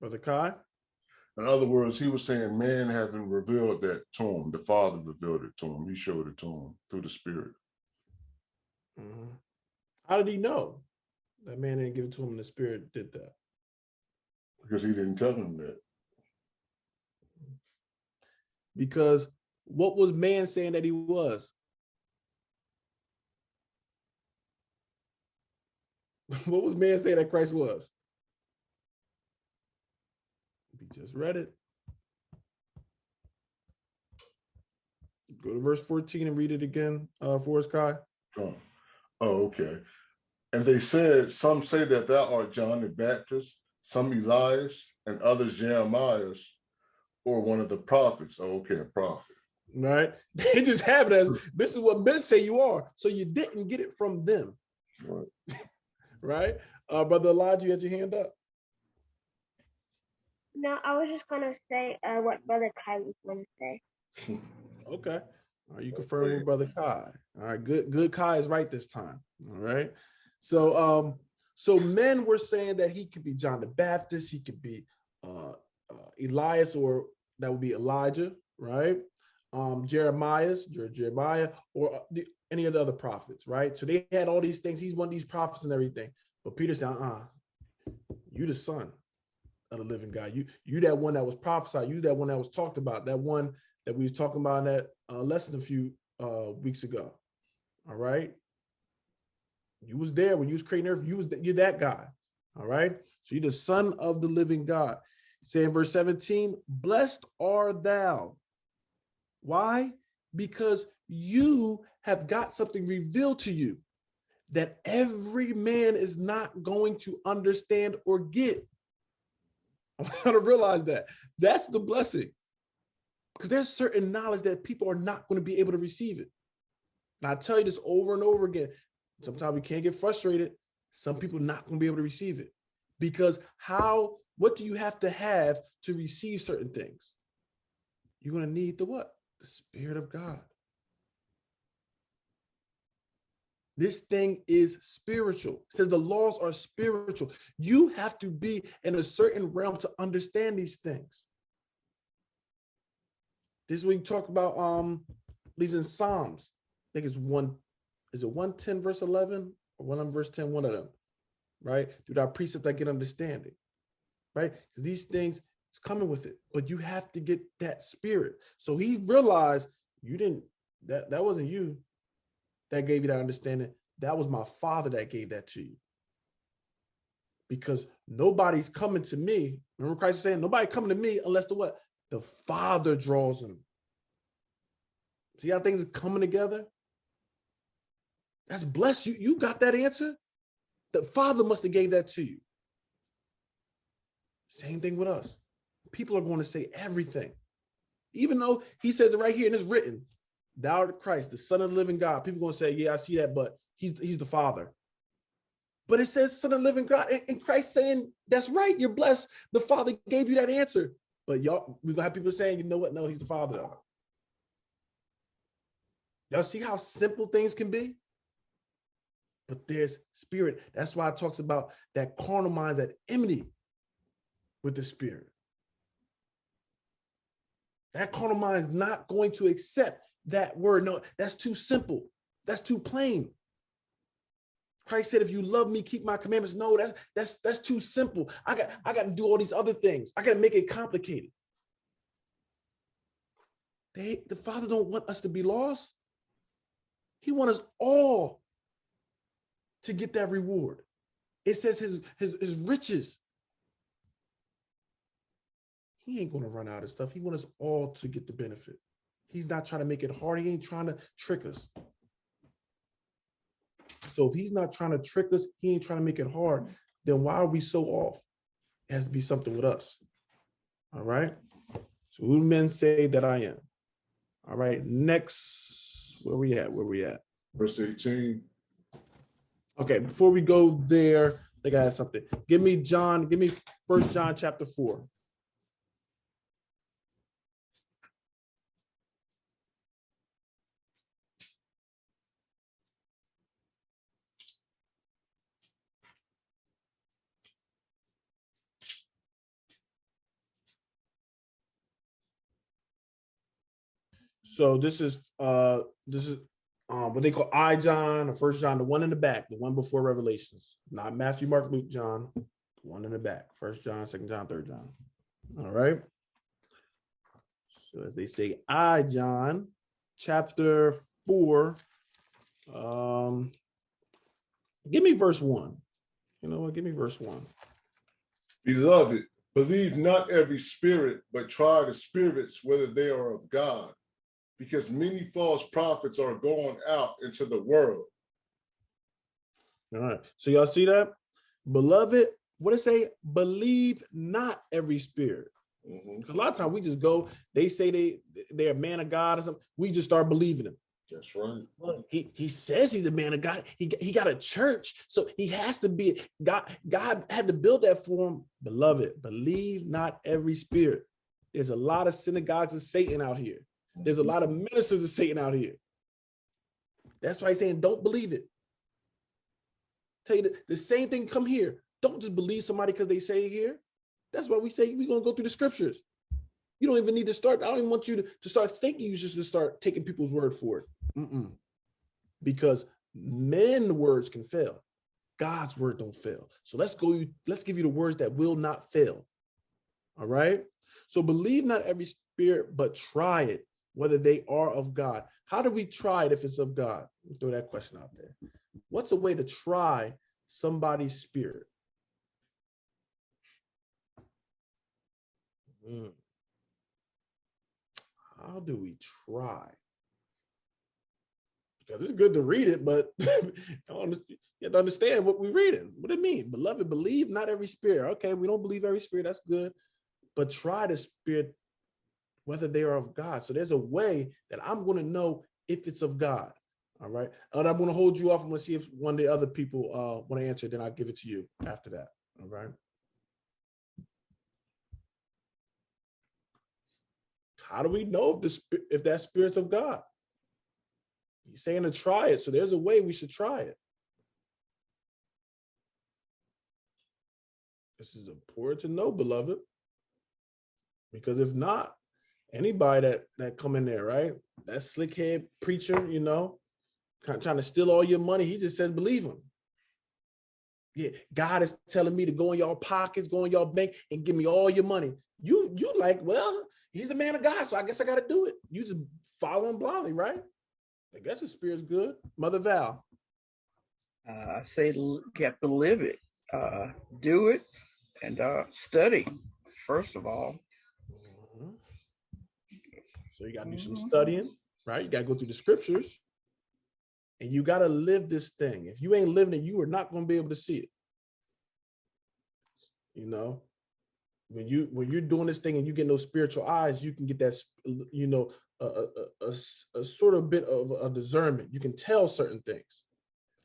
Brother Kai? In other words, he was saying man haven't revealed that to him. The Father revealed it to him. He showed it to him through the Spirit. How did he know that man didn't give it to him and the Spirit did that? Because he didn't tell him that. Because what was man saying that he was? What was man saying that Christ was? We just read it. Go to verse 14 and read it again for us, Kai. Oh, okay. And they said, some say that thou art John the Baptist, some Elias, and others Jeremiah, or one of the prophets. Oh, okay, a prophet. Right? They just have it as, this is what men say you are. So you didn't get it from them. Right. Right? Brother Elijah, you had your hand up. No, I was just gonna say what Brother Kai was gonna say. Okay. All right, you confirm with Brother Kai. All right, good Kai is right this time. All right. So so men were saying that he could be John the Baptist, he could be Elias, or that would be Elijah, right? Jeremiah, or any of the other prophets, right? So they had all these things. He's one of these prophets and everything. But Peter said, you the Son of the living God. You that one that was prophesied. You that one that was talked about. That one that we was talking about in that lesson a few weeks ago. All right. You was there when you was creating earth. You're that guy. All right. So you're the Son of the living God. Say in verse 17, blessed are thou. Why? Because you have got something revealed to you that every man is not going to understand or get. I want to realize that. That's the blessing. Because there's certain knowledge that people are not going to be able to receive it. And I tell you this over and over again. Sometimes we can't get frustrated. Some people are not going to be able to receive it. Because what do you have to receive certain things? You're going to need the what? The Spirit of God. This thing is spiritual. It says the laws are spiritual. You have to be in a certain realm to understand these things. This is what you talk about, leaves in Psalms. I think it's 110 verse 11 or 1 verse 10, one of them, right? Through thy precepts I get understanding, right? Because these things, it's coming with it, but you have to get that spirit. So he realized that wasn't you that gave you that understanding. That was my Father that gave that to you. Because nobody's coming to me. Remember Christ was saying, nobody coming to me unless the what? The Father draws them. See how things are coming together? That's blessed. You got that answer? The Father must have gave that to you. Same thing with us. People are going to say everything. Even though he says it right here and it's written, thou art Christ, the Son of the living God. People are going to say, yeah, I see that, but he's the Father. But it says Son of the living God. And Christ saying, that's right, you're blessed. The Father gave you that answer. But y'all, we're going to have people saying, you know what? No, he's the Father. Though. Y'all see how simple things can be? But there's spirit. That's why it talks about that carnal minds at enmity with the spirit. That carnal mind is not going to accept that word. No, that's too simple. That's too plain. Christ said, if you love me, keep my commandments. No, that's too simple. I got to do all these other things. I got to make it complicated. The Father don't want us to be lost. He wants us all to get that reward. It says his riches. He ain't going to run out of stuff. He wants us all to get the benefit. He's not trying to make it hard. He ain't trying to trick us. So if he's not trying to trick us, he ain't trying to make it hard, then why are we so off? It has to be something with us. All right. So who do men say that I am? All right. Next, where we at? Verse 18. Okay, before we go there, I think I have something. Give me 1 John chapter 4. So this is what they call I John or 1 John, the one in the back, the one before Revelations, not Matthew, Mark, Luke, John, the one in the back, 1 John, 2 John, 3 John. All right. So as they say, I John chapter 4. Give me verse 1. You know what? Give me verse 1. Beloved, believe not every spirit, but try the spirits whether they are of God, because many false prophets are going out into the world. All right. So y'all see that? Beloved, what it say? Believe not every spirit. Mm-hmm. A lot of times we just go, they say they're a man of God or something. We just start believing him. That's right. Well, he says he's a man of God. He got a church, so he has to be. God had to build that for him. Beloved, believe not every spirit. There's a lot of synagogues of Satan out here. There's a lot of ministers of Satan out here. That's why he's saying, don't believe it. Tell you the same thing come here. Don't just believe somebody because they say it here. That's why we say we're going to go through the scriptures. You don't even need to start. I don't even want you to start thinking you just to start taking people's word for it. Because men's words can fail. God's word don't fail. So let's give you the words that will not fail. All right. So believe not every spirit, but try it, whether they are of God. How do we try it if it's of God? Let me throw that question out there. What's a way to try somebody's spirit? How do we try? Because it's good to read it, but you have to understand what we're reading. What do it mean? Beloved, believe not every spirit. Okay, we don't believe every spirit. That's good. But try the spirit, whether they are of God. So there's a way that I'm going to know if it's of God. All right. And I'm going to hold you off. I'm going to see if one of the other people want to answer. Then I'll give it to you after that. All right. How do we know if that spirit's of God? He's saying to try it. So there's a way we should try it. This is important to know, beloved. Because if not, anybody that come in there, right? That slick head preacher, you know, trying to steal all your money. He just says, believe him. Yeah, God is telling me to go in your pockets, go in your bank and give me all your money. You like, well, he's the man of God, so I guess I got to do it. You just follow him blindly, right? I guess the spirit's good. Mother Val. I say you have to live it, do it, and study, first of all. So you got to do some studying, right? You got to go through the scriptures, and you got to live this thing. If you ain't living it, you are not going to be able to see it. You know, when you're doing this thing and you get those spiritual eyes, you can get that, you know, a sort of bit of a discernment. You can tell certain things.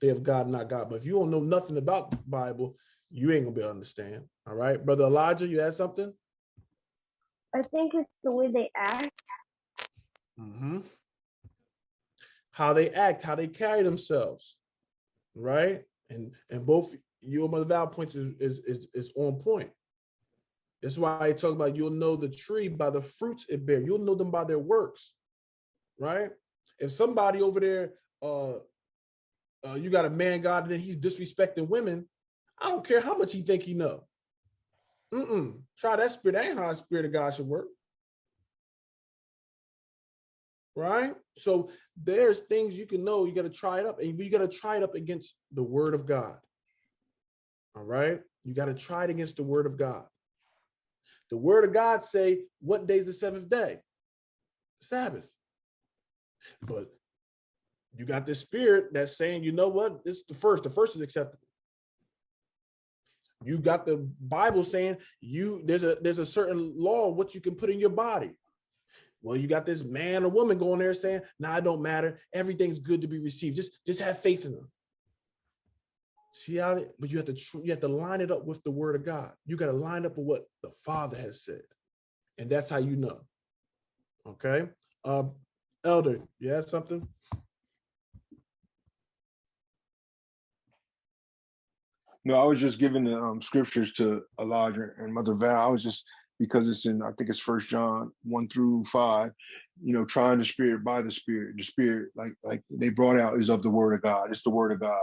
They have God, not God. But if you don't know nothing about the Bible, you ain't gonna be able to understand. All right, Brother Elijah, you had something? I think it's the way they act. How they act, how they carry themselves, right? And both you and Mother Val points is on point. That's why I talk about you'll know the tree by the fruits it bears. You'll know them by their works, right? If somebody over there, you got a man God and then he's disrespecting women, I don't care how much he think he know. Try that spirit. That ain't how the spirit of God should work. Right? So there's things you can know. You got to try it up, and you got to try it up against the word of God. All right? You got to try it against the word of God. The word of God say, what day is the seventh day? Sabbath. But you got this spirit that's saying, you know what? It's the first. The first is acceptable. You got the Bible saying there's a certain law what you can put in your body. Well, you got this man or woman going there saying, nah, it don't matter. Everything's good to be received. Just have faith in them. See how but you have to line it up with the word of God. You got to line up with what the Father has said. And that's how you know. Okay. Elder, you had something? No, I was just giving the scriptures to Elijah and Mother Val. I was just, because it's in, I think it's 1 John 1-5, you know, trying the spirit by the spirit. The spirit, like they brought out, is of the word of God. It's the word of God.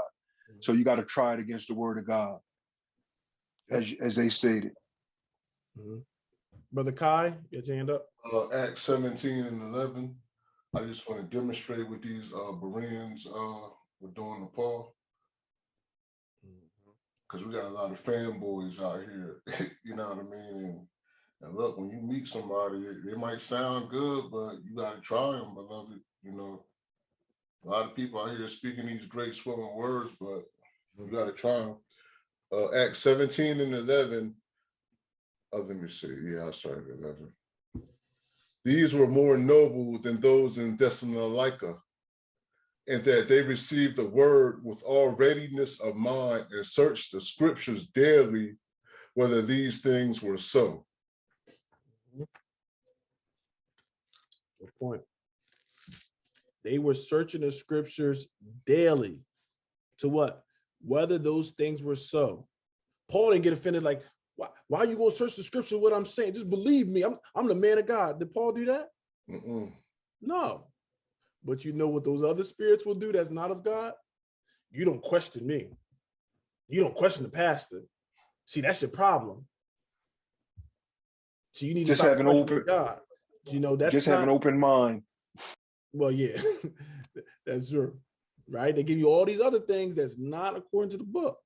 So you got to try it against the word of God, as they stated. Brother Kai, get your hand up. Acts 17:11. I just want to demonstrate what these Bereans were doing to Paul. Because we got a lot of fanboys out here, you know what I mean? And look, when you meet somebody, they might sound good, but you got to try them, beloved. You know, a lot of people out here speaking these great swelling words, but you got to try them. Acts 17:11. Let me see. Yeah, I started at 11. These were more noble than those in Thessalonica, and that they received the word with all readiness of mind and searched the scriptures daily, whether these things were so. Good point. They were searching the scriptures daily to what? Whether those things were so. Paul didn't get offended like, why are you going to search the scripture what I'm saying? Just believe me. I'm the man of God. Did Paul do that? No. But you know what those other spirits will do that's not of God? You don't question me. You don't question the pastor. See, that's your problem. So you need just to have an open God. You know, that's just have an open mind. Well, yeah, that's true. Right? They give you all these other things that's not according to the book.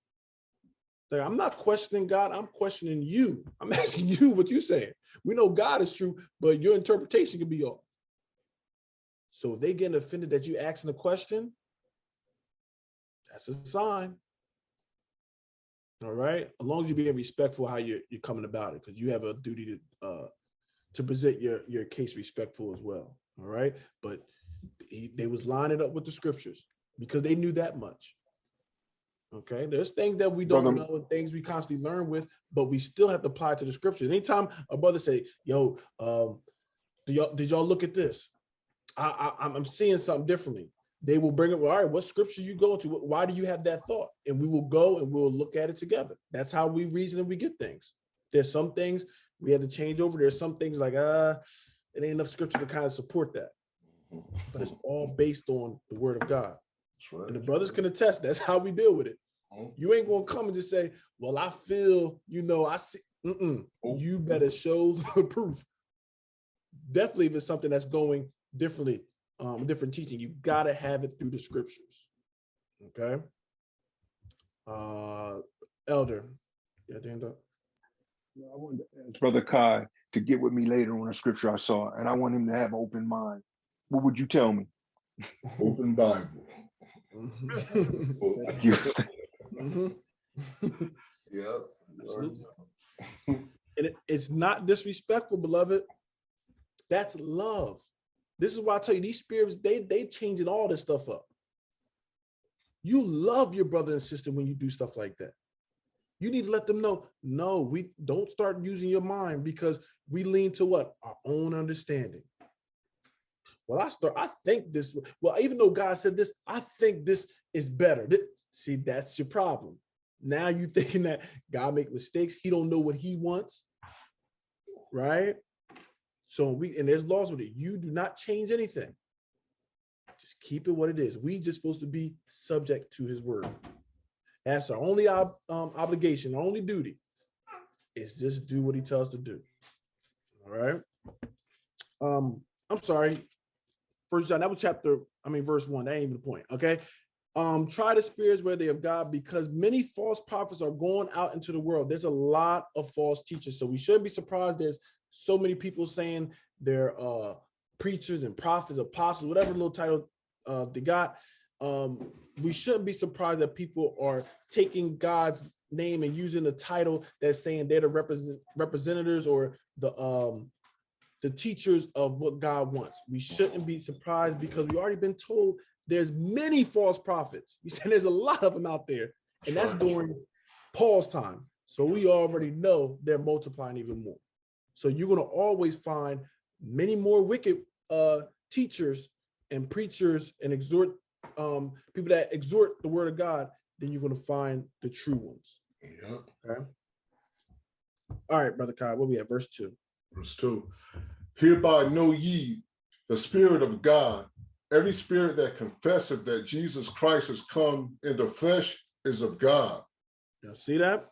Like, I'm not questioning God, I'm questioning you. I'm asking you what you're saying. We know God is true, but your interpretation can be off. So if they get offended that you asking a question, that's a sign. All right. As long as you're being respectful how you're coming about it, because you have a duty to present your case respectful as well. All right. But they was lining up with the scriptures because they knew that much. Okay. There's things that we don't know and things we constantly learn with, but we still have to apply to the scriptures. Anytime a brother say, yo, did y'all look at this? I'm seeing something differently. They will bring it. Well, all right, what scripture you go to? Why do you have that thought? And we will go and we'll look at it together. That's how we reason and we get things. There's some things we had to change over. There's some things like, it ain't enough scripture to kind of support that. But it's all based on the word of God. Right. And the brothers can attest. That's how we deal with it. You ain't going to come and just say, well, I feel, I see. You better show the proof. Definitely if it's something that's going differently, different teaching, you got to have it through the scriptures. Okay. Elder, yeah, hand up. I wanted to ask Brother Kai, to get with me later on a scripture I saw, and I want him to have an open mind, what would you tell me? Open Bible. Thank you. Yep. Absolutely. And it's not disrespectful, beloved. That's love. This is why I tell you, these spirits, they changing all this stuff up. You love your brother and sister when you do stuff like that. You need to let them know, no, we don't start using your mind, because we lean to what? Our own understanding. Well, I think this, well, even though God said this, I think this is better. See, that's your problem. Now you thinking that God make mistakes. He don't know what he wants, right? So and there's laws with it. You do not change anything. Just keep it what it is. We just supposed to be subject to his word. That's our only obligation, our only duty, is just do what he tells us to do. All right. I'm sorry. First John, that was verse 1. That ain't even the point. Okay. Try the spirits where they of God, because many false prophets are going out into the world. There's a lot of false teachers. So we shouldn't be surprised there's so many people saying they're preachers and prophets, apostles, whatever little title they got. We shouldn't be surprised that people are taking God's name and using the title that's saying they're the representatives or the teachers of what God wants. We shouldn't be surprised, because we already been told there's many false prophets. We said there's a lot of them out there, and that's during Paul's time. So we already know they're multiplying even more. So you're going to always find many more wicked teachers and preachers and people that exhort the word of God than you're going to find the true ones. Yep. Okay. All right, Brother Kai, what we at? Verse 2. Verse 2. Hereby know ye the Spirit of God. Every spirit that confesseth that Jesus Christ has come in the flesh is of God. Now see that?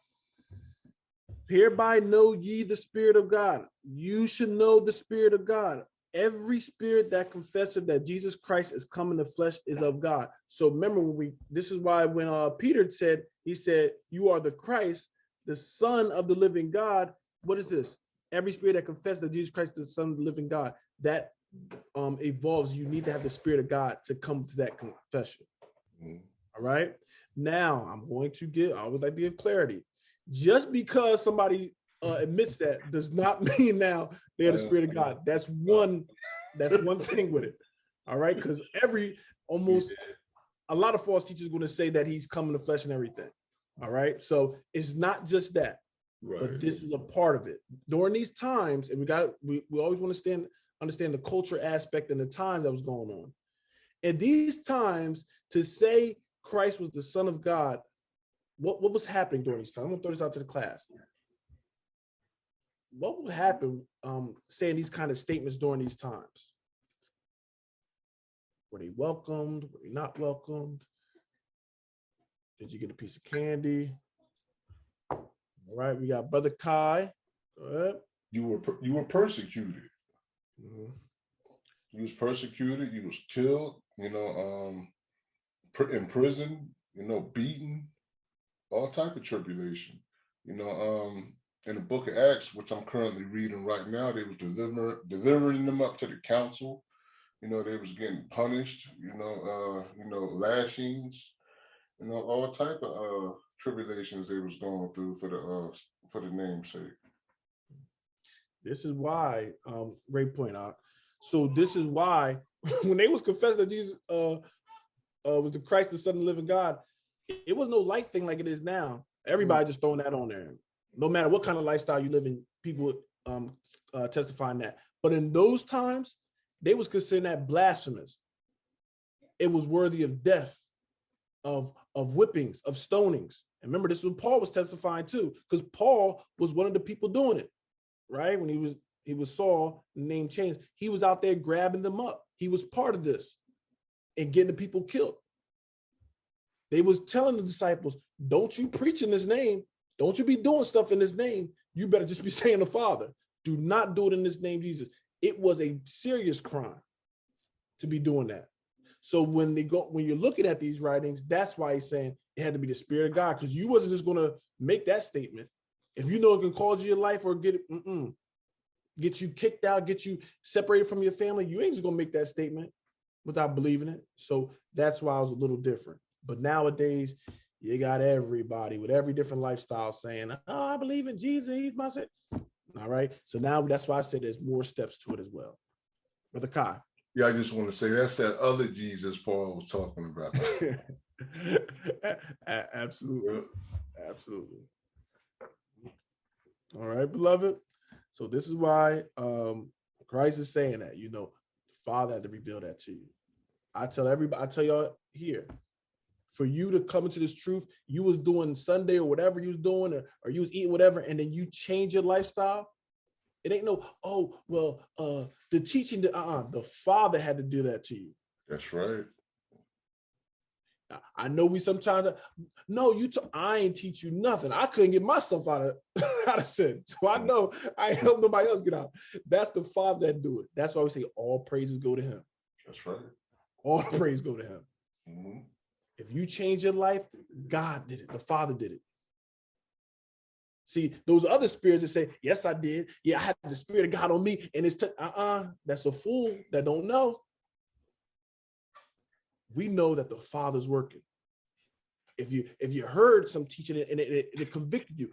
Hereby know ye the Spirit of God. You should know the Spirit of God. Every spirit that confesseth that Jesus Christ is come in the flesh is of God. So remember, this is why when Peter said, he said, you are the Christ, the Son of the living God. What is this? Every spirit that confesses that Jesus Christ is the Son of the living God, that evolves. You need to have the Spirit of God to come to that confession. All right. Now I'm going to I always like to give clarity. Just because somebody admits that does not mean now they're the Spirit of God. That's one thing with it. All right. Because a lot of false teachers are going to say that he's come in the flesh and everything. All right. So it's not just that, right, but this is a part of it. During these times, and we always want to understand the culture aspect and the time that was going on. At these times, to say Christ was the Son of God, what was happening during these times? I'm going to throw this out to the class. What would happen saying these kind of statements during these times? Were they welcomed? Were they not welcomed? Did you get a piece of candy? All right, we got Brother Kai. Go ahead. You were persecuted. Mm-hmm. You was persecuted. You was killed. In prison. Beaten. All type of tribulation. In the book of Acts, which I'm currently reading right now, they was delivering them up to the council. They was getting punished. Lashings. All type of tribulations they was going through for the name's sake. This is why, great point out. So this is why when they was confessing that Jesus was the Christ, the Son of the living God, it was no light thing like it is now. Everybody just throwing that on there. No matter what kind of lifestyle you live in, people testifying that. But in those times, they was considering that blasphemous. It was worthy of death, of whippings, of stonings. And remember, this is what Paul was testifying too, because Paul was one of the people doing it, right? When he was Saul, the name changed. He was out there grabbing them up. He was part of this and getting the people killed. They was telling the disciples, don't you preach in his name. Don't you be doing stuff in his name. You better just be saying the Father. Do not do it in this name, Jesus. It was a serious crime to be doing that. So when you're looking at these writings, that's why he's saying it had to be the Spirit of God, because you wasn't just going to make that statement. If you know it can cause you your life or get it, get you kicked out, get you separated from your family, you ain't just gonna make that statement without believing it. So that's why I was a little different. But nowadays, you got everybody with every different lifestyle saying, oh, I believe in Jesus, he's my Savior. All right. So now that's why I said there's more steps to it as well. Brother Kai. Yeah, I just want to say that's that other Jesus Paul was talking about. Absolutely. Absolutely. All right, beloved. So this is why Christ is saying that, you know, the Father had to reveal that to you. I tell everybody, I tell y'all here, for you to come into this truth, you was doing Sunday or whatever you was doing, or you was eating whatever, and then you change your lifestyle. It ain't no, oh, well, the teaching, the Father had to do that to you. That's right. I know we sometimes, no, I ain't teach you nothing. I couldn't get myself out of sin. So I know I ain't help nobody else get out. That's the Father that do it. That's why we say all praises go to him. That's right. All praise go to him. Mm-hmm. If you change your life, God did it. The Father did it. See, those other spirits that say, yes, I did. Yeah, I had the Spirit of God on me. And it's, that's a fool that don't know. We know that the Father's working. If you heard some teaching and it convicted you,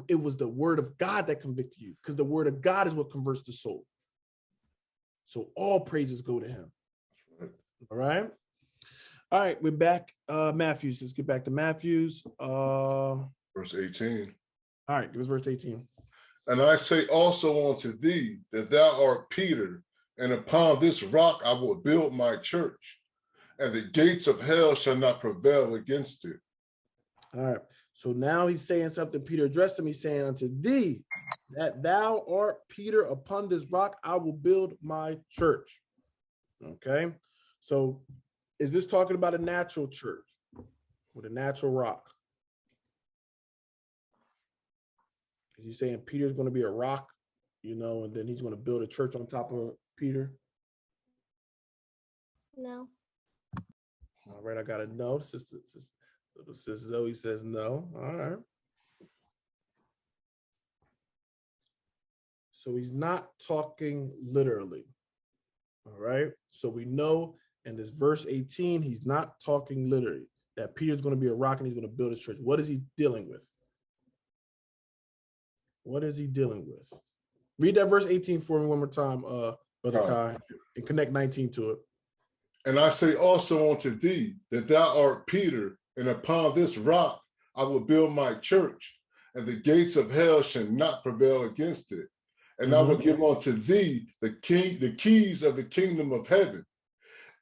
it was the word of God that convicted you, because the word of God is what converts the soul. So all praises go to him. All right. All right, we're back. Matthews. Let's get back to Matthews. Verse 18. All right, give us verse 18. And I say also unto thee that thou art Peter, and upon this rock I will build my church, and the gates of hell shall not prevail against it. All right. So now he's saying something. Peter addressed him. He's saying unto thee that thou art Peter, upon this rock I will build my church. Okay. So is this talking about a natural church with a natural rock? Is he saying Peter's going to be a rock, you know, and then he's going to build a church on top of Peter? No. All right, I got to know. Sister Zoe says no. All right. So he's not talking literally. All right. So we know in this verse 18, he's not talking literally, that Peter's going to be a rock and he's going to build his church. What is he dealing with? What is he dealing with? Read that verse 18 for me one more time, Brother Kai, and connect 19 to it. And I say also unto thee that thou art Peter, and upon this rock I will build my church, and the gates of hell shall not prevail against it. And I will give unto thee the keys of the kingdom of heaven.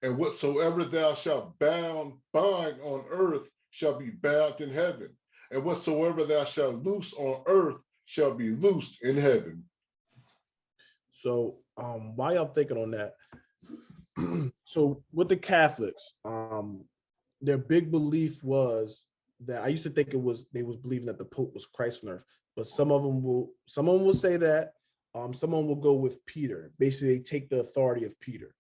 And whatsoever thou shalt bind on earth shall be bound in heaven. And whatsoever thou shalt loose on earth shall be loosed in heaven. So while y'all thinking on that, so with the Catholics, their big belief was that, I used to think they was believing that the Pope was Christ on earth, but some of them will say that, someone will go with Peter. Basically, they take the authority of Peter,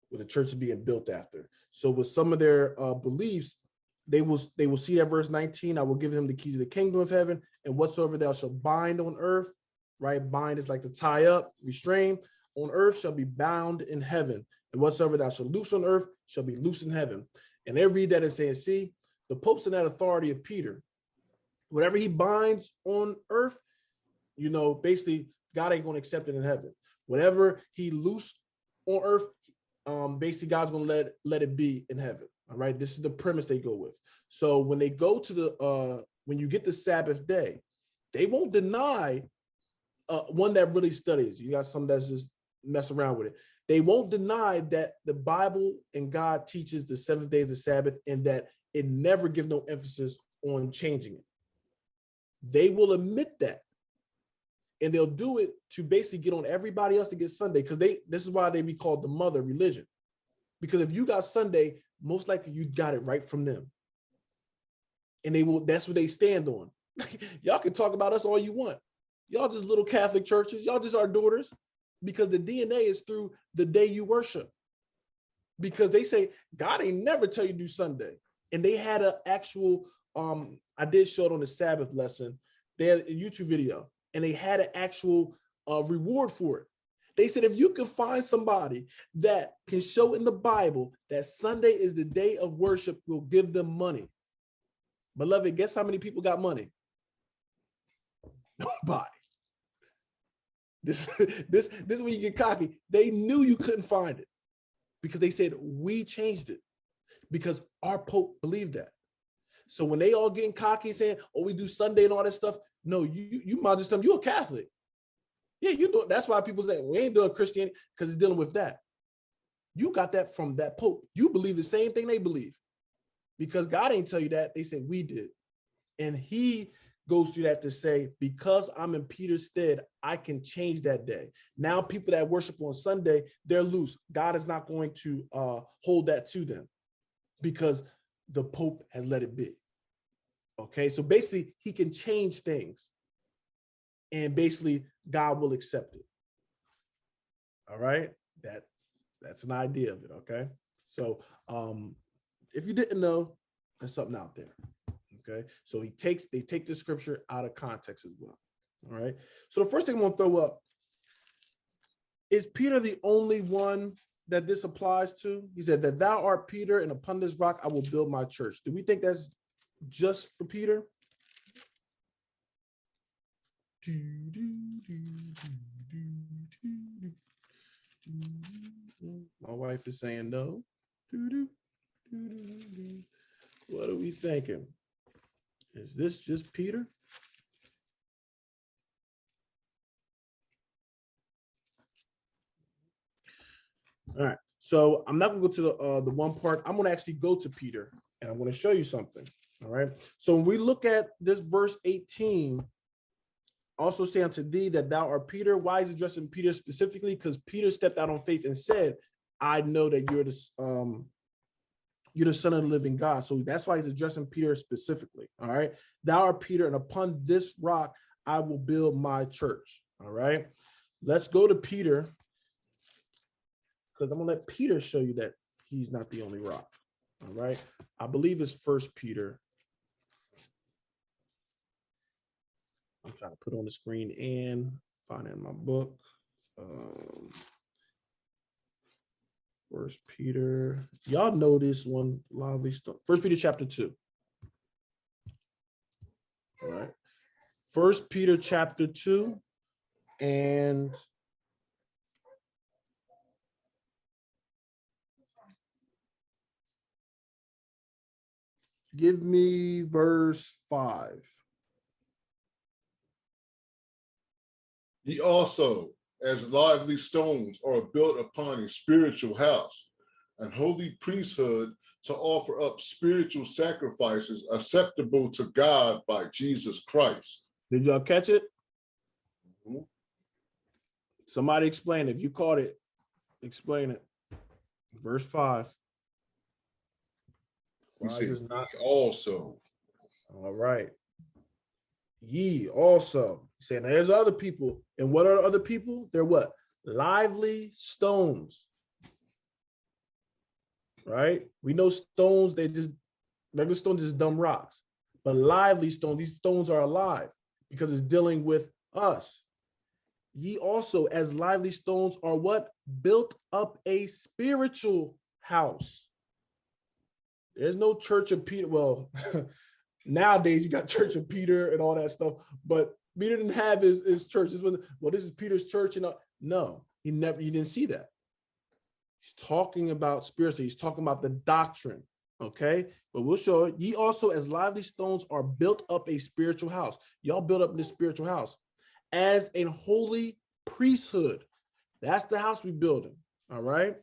where the church is being built after. So with some of their beliefs, they will see that verse 19, I will give him the keys of the kingdom of heaven, and whatsoever thou shalt bind on earth, right? Bind is like to tie up, restrain, on earth shall be bound in heaven, and whatsoever thou shalt loose on earth shall be loose in heaven. And they read that and saying, see, the Pope's in that authority of Peter. Whatever he binds on earth, you know, basically God ain't going to accept it in heaven. Whatever he loosed on earth, basically God's going to let it be in heaven. All right. This is the premise they go with. So when they go to when you get the Sabbath day, they won't deny one that really studies. You got some that's just mess around with it. They won't deny that the Bible and God teaches the 7th day is the Sabbath, and that it never gives no emphasis on changing it. They will admit that. And they'll do it to basically get on everybody else to get Sunday, because this is why they be called the mother religion. Because if you got Sunday, most likely you got it right from them. And that's what they stand on. Y'all can talk about us all you want. Y'all just little Catholic churches. Y'all just our daughters, because the DNA is through the day you worship. Because they say God ain't never tell you to do Sunday. And they had an actual, I did show it on the Sabbath lesson. They had a YouTube video, and they had an actual reward for it. They said, if you can find somebody that can show in the Bible that Sunday is the day of worship, we'll give them money. Beloved, guess how many people got money? Nobody. This is when you get cocky. They knew you couldn't find it because they said, we changed it because our Pope believed that. So when they all getting cocky saying, oh, we do Sunday and all that stuff, no, you might just tell them you're a Catholic. Yeah, you do. That's why people say we ain't doing Christianity because it's dealing with that. You got that from that Pope. You believe the same thing they believe because God ain't tell you that. They said we did. And he goes through that to say, because I'm in Peter's stead, I can change that day. Now people that worship on Sunday, they're loose. God is not going to hold that to them because the Pope had let it be. Okay, so basically he can change things and basically God will accept it. All right, that's an idea of it. Okay, so if you didn't know, there's something out there. Okay, so they take the scripture out of context as well. All right, so the first thing I'm going to throw up is Peter the only one that this applies to? He said that thou art Peter, and upon this rock I will build my church. Do we think that's just for Peter? My wife is saying no. What are we thinking? Is this just Peter? All right, so I'm not going to go to the one part. I'm going to actually go to Peter, and I'm going to show you something. All right, so when we look at this verse 18, also say unto thee that thou art Peter. Why is he addressing Peter specifically? Because Peter stepped out on faith and said, I know that you're the Son of the living God. So that's why he's addressing Peter specifically. All right, thou art Peter, and upon this rock I will build my church. All right, let's go to Peter, because I'm going to let Peter show you that he's not the only rock. All right. I believe it's 1 Peter. I'm trying to put on the screen and find it in my book. 1 Peter. Y'all know this one lively stuff. 1 Peter chapter 2. All right. 1 Peter chapter 2. And give me verse 5. Ye also, as lively stones, are built upon a spiritual house, and holy priesthood, to offer up spiritual sacrifices acceptable to God by Jesus Christ. Did y'all catch it? Mm-hmm. Somebody explain it. If you caught it, explain it. Verse 5. He Why said, is not also. all right. Ye also. Saying there's other people. And what are other people? They're what? Lively stones. Right? We know stones, they just, regular stones is dumb rocks. But lively stones, these stones are alive because it's dealing with us. Ye also, as lively stones, are what? Built up a spiritual house. There's no Church of Peter. Well, nowadays you got Church of Peter and all that stuff, but Peter didn't have his church. This is Peter's church. And no, you didn't see that. He's talking about spiritually. He's talking about the doctrine. Okay, but we'll show it. Ye also, as lively stones, are built up a spiritual house. Y'all built up this spiritual house as a holy priesthood. That's the house we building. All right.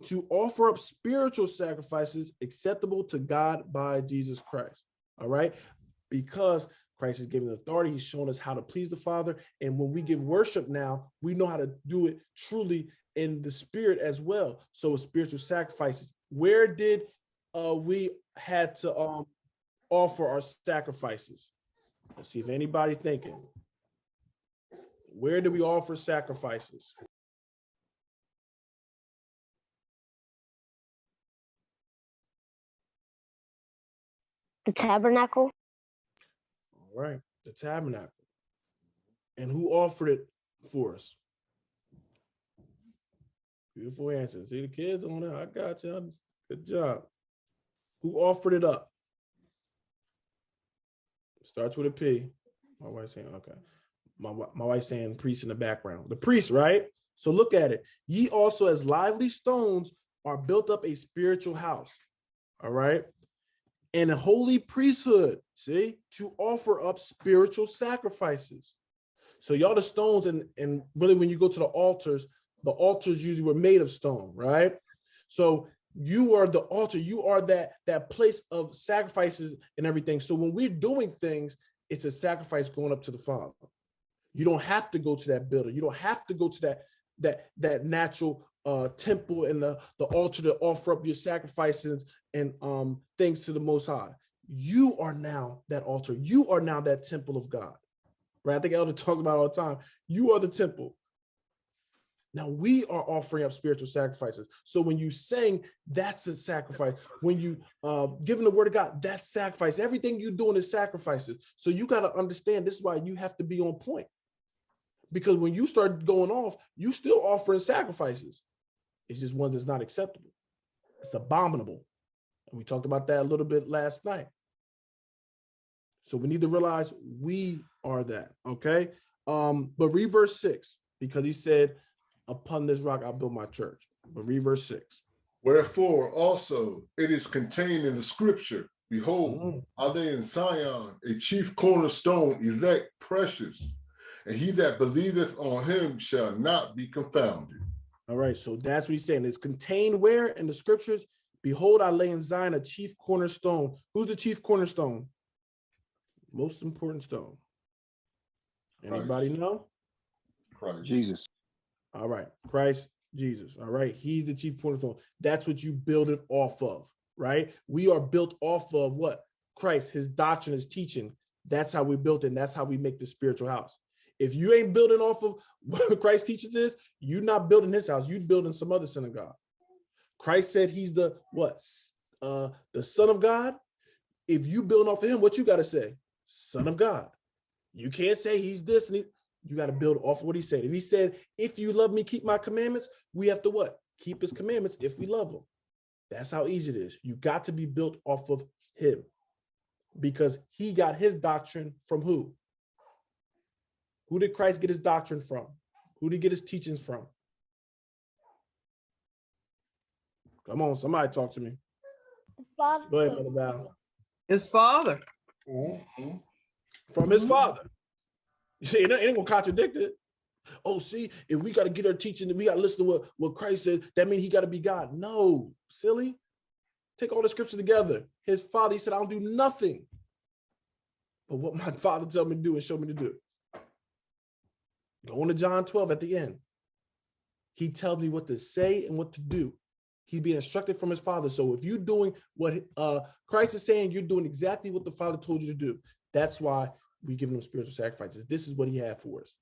To offer up spiritual sacrifices acceptable to God by Jesus Christ. All right. Because Christ has given authority. He's shown us how to please the Father. And when we give worship now, we know how to do it truly in the spirit as well. So spiritual sacrifices. Where did we had to offer our sacrifices? Let's see if anybody thinking. Where do we offer sacrifices? The tabernacle. All right, the tabernacle. And who offered it for us? Beautiful answer. See the kids on there? I got you. Good job. Who offered it up? Starts with a P. My wife's saying, okay. My wife's saying priest in the background. The priest, right? So look at it. Ye also as lively stones are built up a spiritual house. All right. And a holy priesthood, see, to offer up spiritual sacrifices. So y'all the stones, and really when you go to the altars usually were made of stone, right? So you are the altar, you are that place of sacrifices and everything. So when we're doing things, it's a sacrifice going up to the Father. You don't have to go to that building. You don't have to go to that natural temple and the altar to offer up your sacrifices and things to the Most High. You are now that altar. You are now that temple of God. Right? I think Elder talks about it all the time. You are the temple. Now we are offering up spiritual sacrifices. So when you sing, that's a sacrifice. When you giving the word of God, that's sacrifice. Everything you're doing is sacrifices. So you got to understand, this is why you have to be on point. Because when you start going off, you still offering sacrifices. It's just one that's not acceptable. It's abominable. And we talked about that a little bit last night. So we need to realize we are that, okay? But read verse 6, because he said, upon this rock I'll build my church. But read verse 6. Wherefore also it is contained in the scripture, behold, are they in Zion, a chief cornerstone, elect, precious, and he that believeth on him shall not be confounded. All right, so that's what he's saying. It's contained where in the scriptures? Behold, I lay in Zion a chief cornerstone. Who's the chief cornerstone? Most important stone. Anybody know? Christ. Jesus. All right, Christ Jesus. All right, he's the chief cornerstone. That's what you build it off of, right? We are built off of what? Christ, his doctrine, his teaching. That's how we built it, and that's how we make the spiritual house. If you ain't building off of what Christ teaches is, you're not building his house, you're building some other synagogue. Christ said he's the what? The Son of God. If you build off of him, what you got to say? Son of God. You can't say he's this and you got to build off of what he said. If he said, if you love me, keep my commandments, we have to what? Keep his commandments if we love him. That's how easy it is. You got to be built off of him, because he got his doctrine from who? Who did Christ get his doctrine from? Who did he get his teachings from? Come on, somebody talk to me. Father. Go ahead, Brother Val. His Father. From his Father. You see, it ain't gonna contradict it. Oh, see, if we got to get our teaching, we got to listen to what Christ said, that means he got to be God. No, silly. Take all the scriptures together. His Father, he said, I don't do nothing but what my Father tell me to do and show me to do. Go on to John 12 at the end. He tells me what to say and what to do. He's being instructed from his Father. So if you're doing what Christ is saying, you're doing exactly what the Father told you to do. That's why we give him spiritual sacrifices. This is what he had for us.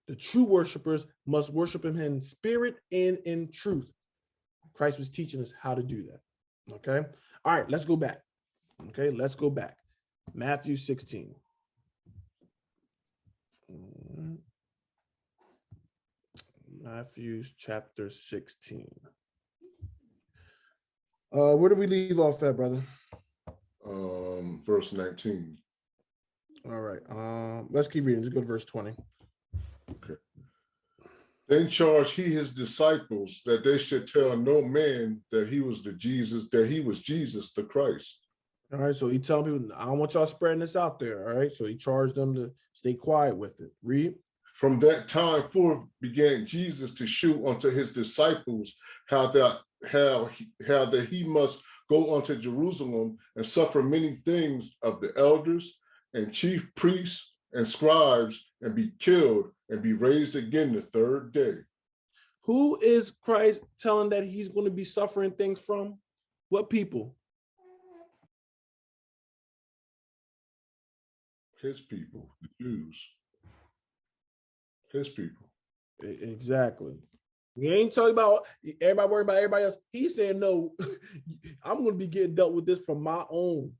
The true worshipers must worship him in spirit and in truth. Christ was teaching us how to do that. Okay. All right, let's go back. Okay, let's go back. Matthew 16. Matthew chapter 16. Where do we leave off at, brother? Verse 19. All right. Let's keep reading. Let's go to verse 20. Okay. Then charged he his disciples that they should tell no man that he was Jesus the Christ. All right. So he telling people, I don't want y'all spreading this out there. All right. So he charged them to stay quiet with it. Read. From that time forth began Jesus to shew unto his disciples how that he must go unto Jerusalem and suffer many things of the elders and chief priests and scribes, and be killed and be raised again the third day. Who is Christ telling that he's going to be suffering things from? What people? His people, the Jews. His people. Exactly. We ain't talking about everybody worrying about everybody else. He's saying, no, I'm going to be getting dealt with this from my own.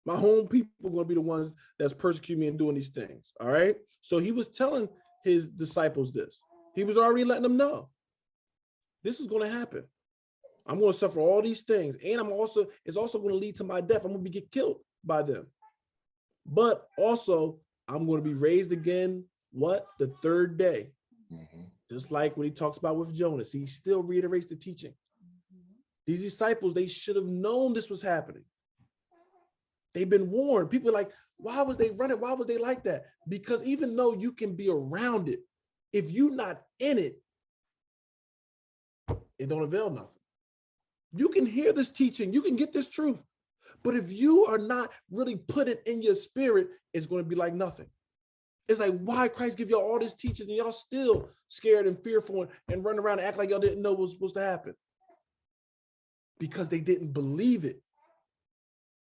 My own people are going to be the ones that's persecuting me and doing these things. All right. So he was telling his disciples this. He was already letting them know. this is going to happen. I'm going to suffer all these things. And it's also going to lead to my death. I'm going to get killed by them. But also, I'm going to be raised again, what? The third day. Just like when he talks about with Jonas, he still reiterates the teaching. These disciples, they should have known this was happening. They've been warned. People are like, why was they running? Why was they like that? Because even though you can be around it, if you're not in it, it don't avail nothing. You can hear this teaching, you can get this truth, but if you are not really put it in your spirit, it's going to be like nothing. It's like, why Christ give y'all all this teaching and y'all still scared and fearful and run around and act like y'all didn't know what was supposed to happen? Because they didn't believe it.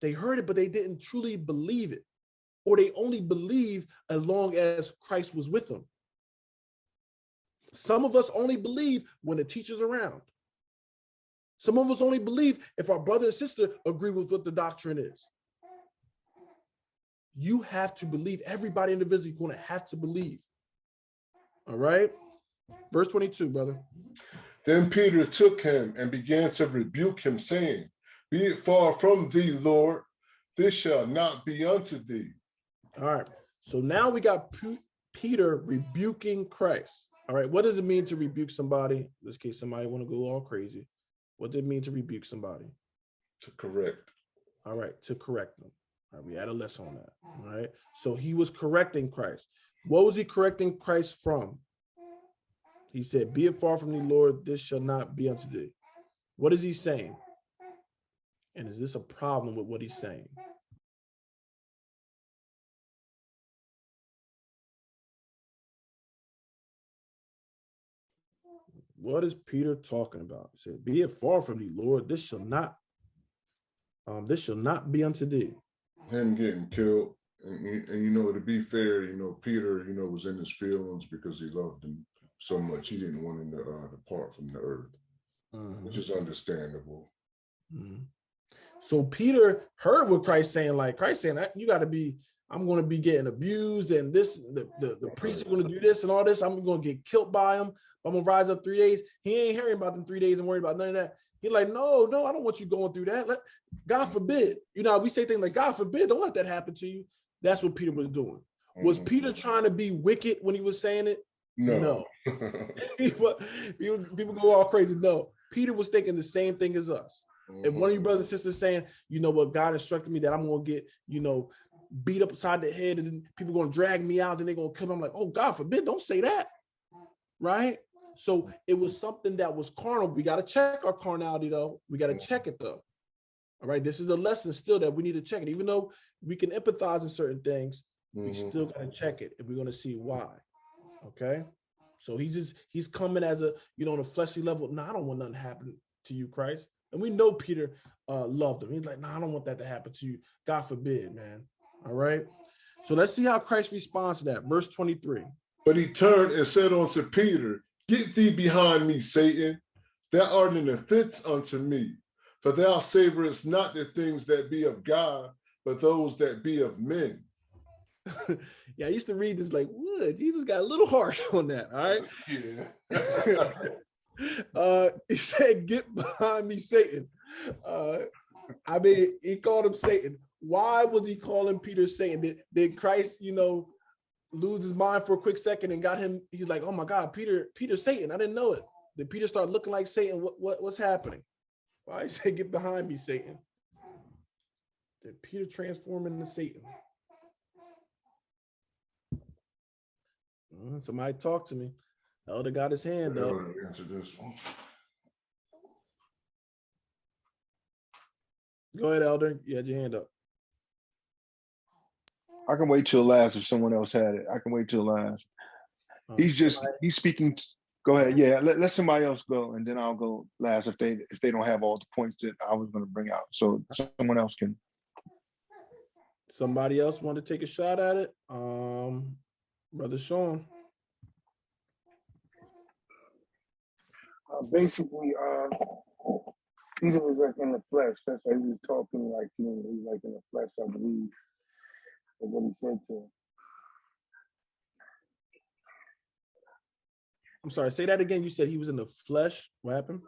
They heard it, but they didn't truly believe it. Or they only believe as long as Christ was with them. Some of us only believe when the teacher's around. Some of us only believe if our brother and sister agree with what the doctrine is. You have to believe. Everybody individually is going to have to believe. All right? Verse 22, brother. Then Peter took him and began to rebuke him, saying, Be it far from thee, Lord, this shall not be unto thee. All right. So now we got Peter rebuking Christ. All right. What does it mean to rebuke somebody? In this case, somebody want to go all crazy. What did it mean to rebuke somebody? To correct. All right. To correct them. All right. We had a lesson on that. All right. So he was correcting Christ. What was he correcting Christ from? He said, Be it far from thee, Lord, this shall not be unto thee. What is he saying? And is this a problem with what he's saying? What is Peter talking about? He said, Be it far from thee, Lord, this shall not be unto thee. Him getting killed. And to be fair, Peter, was in his feelings because he loved him so much. He didn't want him to depart from the earth, which is understandable. So Peter heard what Christ saying, you got to be, I'm going to be getting abused, and this, the priests are going to do this and all this. I'm going to get killed by him. I'm going to rise up 3 days. He ain't hearing about them 3 days and worried about none of that. He's like, no, I don't want you going through that. God forbid. We say things like, God forbid, don't let that happen to you. That's what Peter was doing. Was Peter trying to be wicked when he was saying it? No. People go all crazy. No. Peter was thinking the same thing as us. If one of your brothers and sisters saying, what, God instructed me that I'm going to get, beat up upside the head, and then people going to drag me out, and they're going to come. I'm like, oh, God forbid, don't say that. Right? So it was something that was carnal. We got to check our carnality, though. We got to check it, though. All right? This is a lesson still that we need to check it. Even though we can empathize in certain things, we still got to check it, and we're going to see why. Okay? So he's coming as a, on a fleshly level. No, I don't want nothing to happen to you, Christ. And we know Peter loved him. He's like, no, I don't want that to happen to you. God forbid, man. All right? So let's see how Christ responds to that. Verse 23. But he turned and said unto Peter, Get thee behind me, Satan. Thou art an offense unto me, for thou savorest not the things that be of God, but those that be of men. Yeah, I used to read this like, what? Jesus got a little harsh on that, all right? Yeah. He said, Get behind me, Satan. He called him Satan. Why was he calling Peter Satan? Did Christ, lose his mind for a quick second and got him? He's like, oh my God, Peter, Satan. I didn't know it. Did Peter start looking like Satan? What's happening? Why he said, Get behind me, Satan? Did Peter transform into Satan? Somebody talk to me. Elder got his hand up. Answer this one. Go ahead, Elder. You had your hand up. I can wait till last if someone else had it. I can wait till last. He's speaking. Go ahead. Yeah, let somebody else go, and then I'll go last if they don't have all the points that I was going to bring out. So someone else can. Somebody else want to take a shot at it? Brother Sean. Basically, Peter was like in the flesh. That's why he was talking like he was like in the flesh, I believe. That's what he said to him. I'm sorry, say that again. You said he was in the flesh. What happened?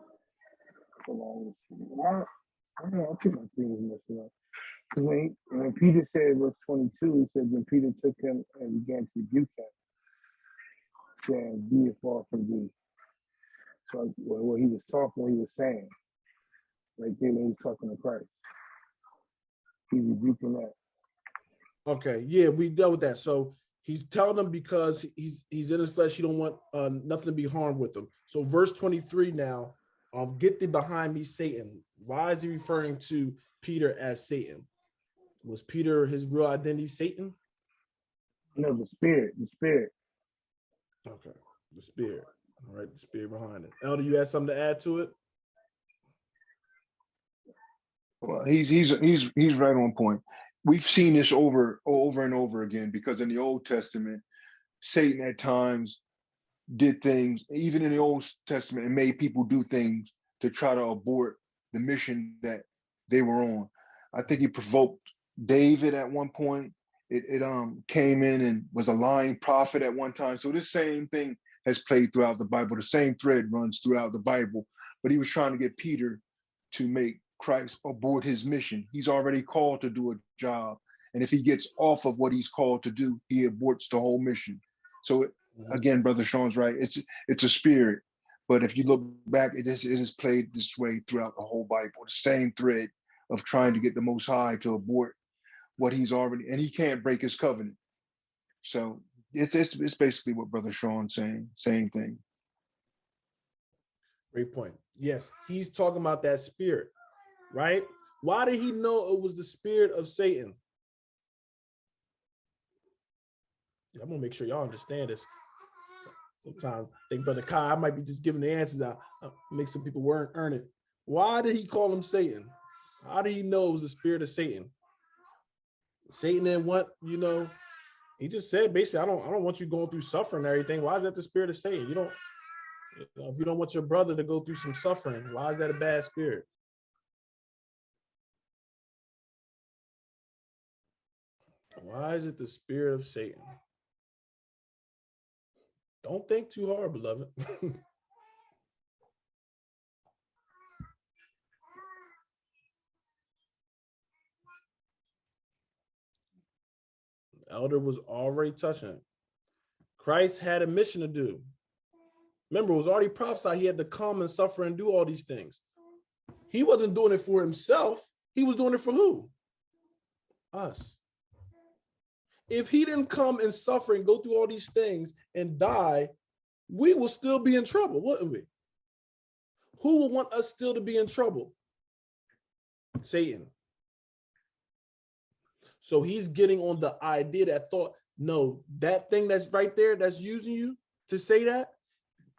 Hold on. I don't know. I think my thing was messing up. When Peter said, verse 22, he said, when Peter took him and began to rebuke him, saying, be it far from thee. So what he was talking, what he was saying, right there when he was talking to Christ. He's rebuking that. Okay, yeah, we dealt with that. So he's telling them because he's in his flesh, he don't want nothing to be harmed with him. So verse 23 now, get thee behind me, Satan. Why is he referring to Peter as Satan? Was Peter his real identity Satan? No, the spirit. Okay, the spirit. All right, the spirit behind it. Elder, you had something to add to it? Well, he's right on point. We've seen this over and over again, because in the Old Testament, Satan at times did things, even in the Old Testament, and made people do things to try to abort the mission that they were on. I think he provoked David at one point. It came in and was a lying prophet at one time. So this same thing has played throughout the Bible. The same thread runs throughout the Bible. But he was trying to get Peter to make Christ abort his mission. He's already called to do a job. And if he gets off of what he's called to do, he aborts the whole mission. So again, Brother Sean's right. It's a spirit. But if you look back, it is played this way throughout the whole Bible. The same thread of trying to get the Most High to abort what he's already, and he can't break his covenant. So it's basically what Brother Sean's saying, same thing. Great point. Yes, he's talking about that spirit, right? Why did he know it was the spirit of Satan? I'm gonna make sure y'all understand this. Sometimes I think Brother Kai, I might be just giving the answers out, make some people earn it. Why did he call him Satan? How did he know it was the spirit of Satan? Satan didn't want, he just said basically, I don't want you going through suffering and everything. Why is that the spirit of Satan? If you don't want your brother to go through some suffering, why is that a bad spirit? Why is it the spirit of Satan? Don't think too hard, beloved. Elder was already touching. Christ had a mission to do. Remember, it was already prophesied he had to come and suffer and do all these things. He wasn't doing it for himself. He was doing it for who? Us. If he didn't come and suffer and go through all these things and die, we will still be in trouble, wouldn't we? Who will want us still to be in trouble? Satan. So he's getting on the idea that thought, no, that thing that's right there that's using you to say that,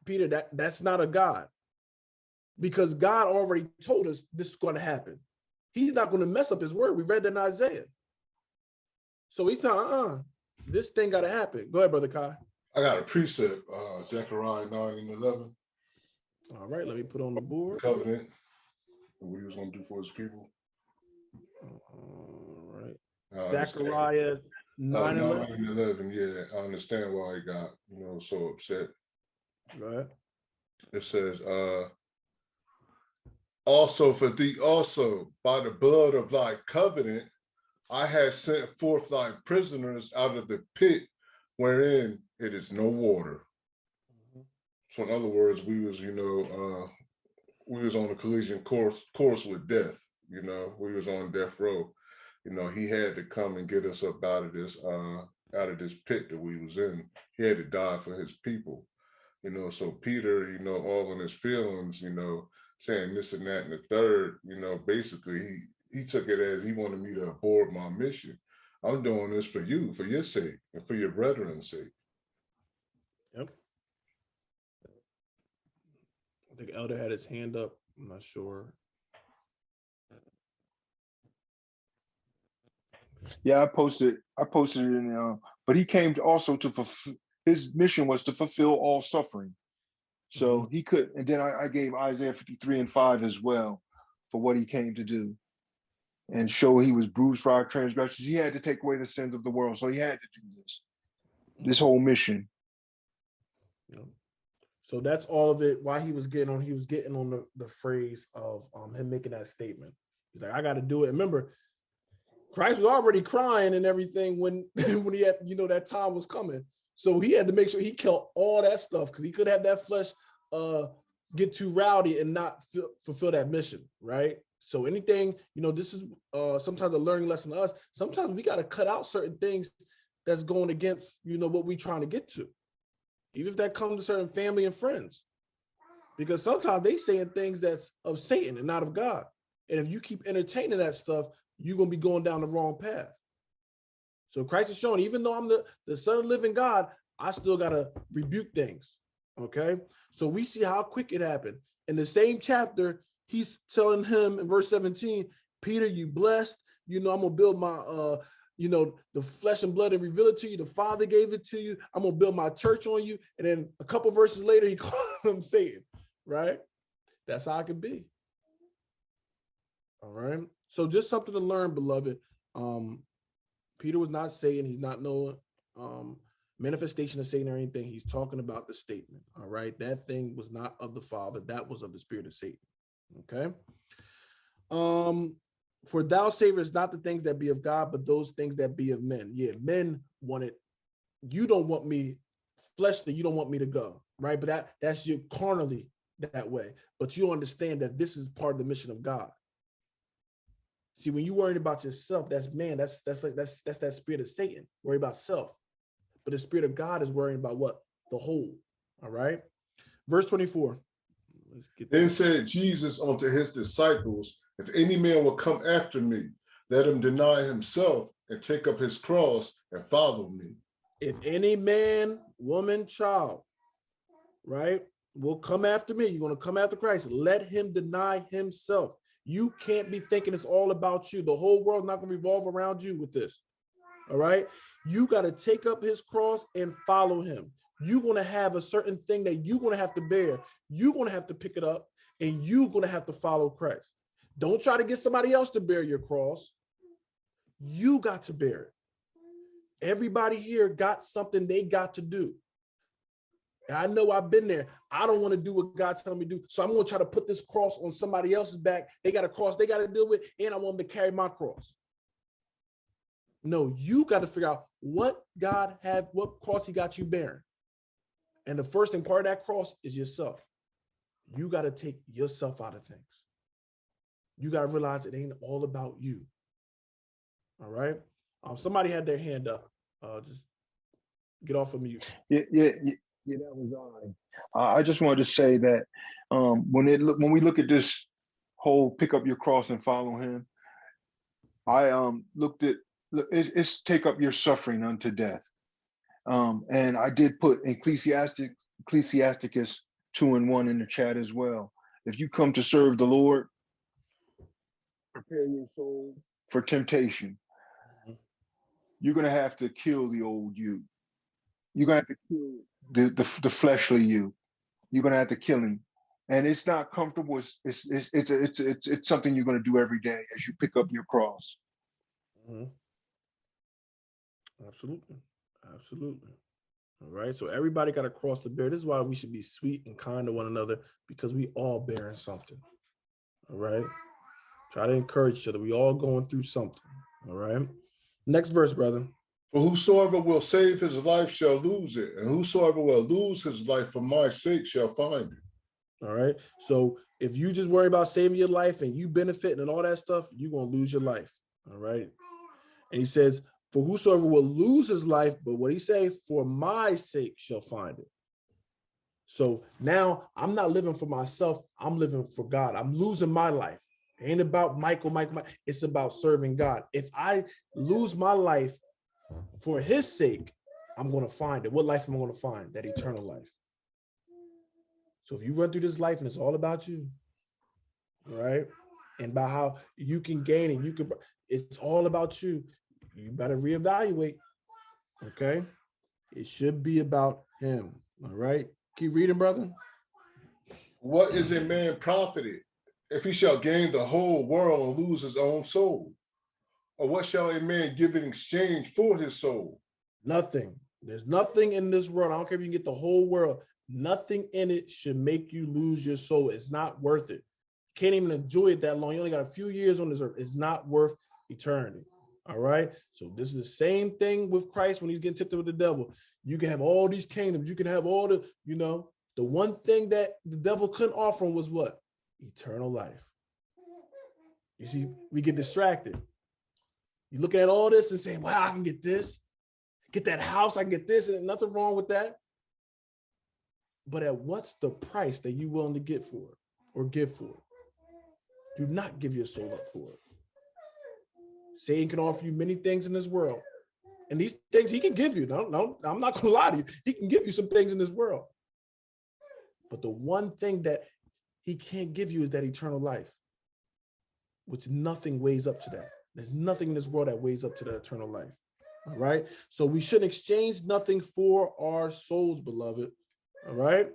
Peter, that's not a God. Because God already told us this is going to happen. He's not going to mess up his word. We read that in Isaiah. So he's telling, this thing got to happen. Go ahead, Brother Kai. I got a precept, Zechariah 9 and 11. All right, let me put on the board. Covenant, what he was going to do for his people. All right. Zechariah 9 and 11. Yeah, I understand why he got, so upset. Go ahead. It says, also for thee also, by the blood of thy covenant, I have sent forth thy prisoners out of the pit wherein it is no water. So in other words, we was, we was on a collision course with death. We was on death row. He had to come and get us up out of this pit that we was in. He had to die for his people. So Peter, all in his feelings, saying this and that and the third, basically he took it as he wanted me to abort my mission. I'm doing this for you, for your sake, and for your brethren's sake. Yep. I think Elder had his hand up. I'm not sure. Yeah, I posted it in, but he came also to fulfill, his mission was to fulfill all suffering. So he could, and then I gave Isaiah 53 and 5 as well for what he came to do and show he was bruised for our transgressions. He had to take away the sins of the world. So he had to do this whole mission. Yep. So that's all of it. Why he was getting on the phrase of him making that statement. He's like, I got to do it. Remember, Christ was already crying and everything when he had, that time was coming. So he had to make sure he killed all that stuff, because he could have that flesh get too rowdy and not fulfill that mission, right? So anything, this is sometimes a learning lesson to us. Sometimes we got to cut out certain things that's going against, what we're trying to get to, even if that comes to certain family and friends, because sometimes they saying things that's of Satan and not of God. And if you keep entertaining that stuff, you're going to be going down the wrong path. So Christ is showing, even though I'm the Son of the living God, I still got to rebuke things. Okay. So we see how quick it happened. In the same chapter, he's telling him in verse 17, Peter, you blessed, I'm going to build my, the flesh and blood and reveal it to you. The Father gave it to you. I'm going to build my church on you. And then a couple verses later, he called him Satan, right? That's how it can be. All right. So just something to learn, beloved. Peter was not Satan. He's not no manifestation of Satan or anything. He's talking about the statement. All right. That thing was not of the Father. That was of the spirit of Satan. Okay. For thou savorest not the things that be of God, but those things that be of men. Yeah, men want it. You don't want me fleshly. You don't want me to go, right? But that's you carnally that way. But you understand that this is part of the mission of God. See, when you're worried about yourself, that's that spirit of Satan. Worry about self. But the spirit of God is worrying about what? The whole. All right. Verse 24. Then said Jesus unto his disciples, if any man will come after me, let him deny himself and take up his cross and follow me. If any man, woman, child, right, will come after me, you're going to come after Christ, let him deny himself. You can't be thinking it's all about you. The whole world's not going to revolve around you with this. All right. You got to take up his cross and follow him. You're going to have a certain thing that you're going to have to bear. You're going to have to pick it up, and you're going to have to follow Christ. Don't try to get somebody else to bear your cross. You got to bear it. Everybody here got something they got to do. And I know I've been there. I don't want to do what God tells me to do. So I'm going to try to put this cross on somebody else's back. They got a cross they got to deal with, and I want them to carry my cross. No, you got to figure out what cross he got you bearing. And the first thing, part of that cross, is yourself. You got to take yourself out of things. You got to realize it ain't all about you. All right. Somebody had their hand up. Just get off of mute. Yeah, that was I just wanted to say that when we look at this whole pick up your cross and follow him, I it's take up your suffering unto death. And I did put Ecclesiasticus 2:1 in the chat as well. If you come to serve the Lord, prepare your soul for temptation. You're going to have to kill the old you. You're going to have to kill the fleshly you. You're going to have to kill him. And it's not comfortable. It's something you're going to do every day as you pick up your cross. Mm-hmm. Absolutely. Absolutely. All right. So everybody got to cross the bear. This is why we should be sweet and kind to one another, because we all bearing something. All right. Try to encourage each other. We all going through something. All right. Next verse, brother. For whosoever will save his life shall lose it, and whosoever will lose his life for my sake shall find it. All right. So if you just worry about saving your life and you benefiting and all that stuff, you're going to lose your life. All right. And he says, for whosoever will lose his life, but what he say, for my sake shall find it. So now I'm not living for myself. I'm living for God. I'm losing my life. It ain't about Michael. It's about serving God. If I lose my life for his sake, I'm going to find it. What life am I going to find? That eternal life. So if you run through this life and it's all about you, all right, and about how you can gain it, it's all about you. You better reevaluate. Okay. It should be about him. All right. Keep reading, brother. What is a man profited if he shall gain the whole world and lose his own soul? Or what shall a man give in exchange for his soul? Nothing. There's nothing in this world. I don't care if you can get the whole world. Nothing in it should make you lose your soul. It's not worth it. You can't even enjoy it that long. You only got a few years on this earth. It's not worth eternity. All right. So this is the same thing with Christ when he's getting tempted with the devil. You can have all these kingdoms. You can have all the, the one thing that the devil couldn't offer him was what? Eternal life. You see, we get distracted. You look at all this and say, wow, I can get this. Get that house, I can get this, and nothing wrong with that. But at what's the price that you're willing to get for it or give for it? Do not give your soul up for it. Satan can offer you many things in this world. And these things he can give you. No, I'm not going to lie to you. He can give you some things in this world. But the one thing that he can't give you is that eternal life, which nothing weighs up to that. There's nothing in this world that weighs up to that eternal life. All right. So we shouldn't exchange nothing for our souls, beloved. All right.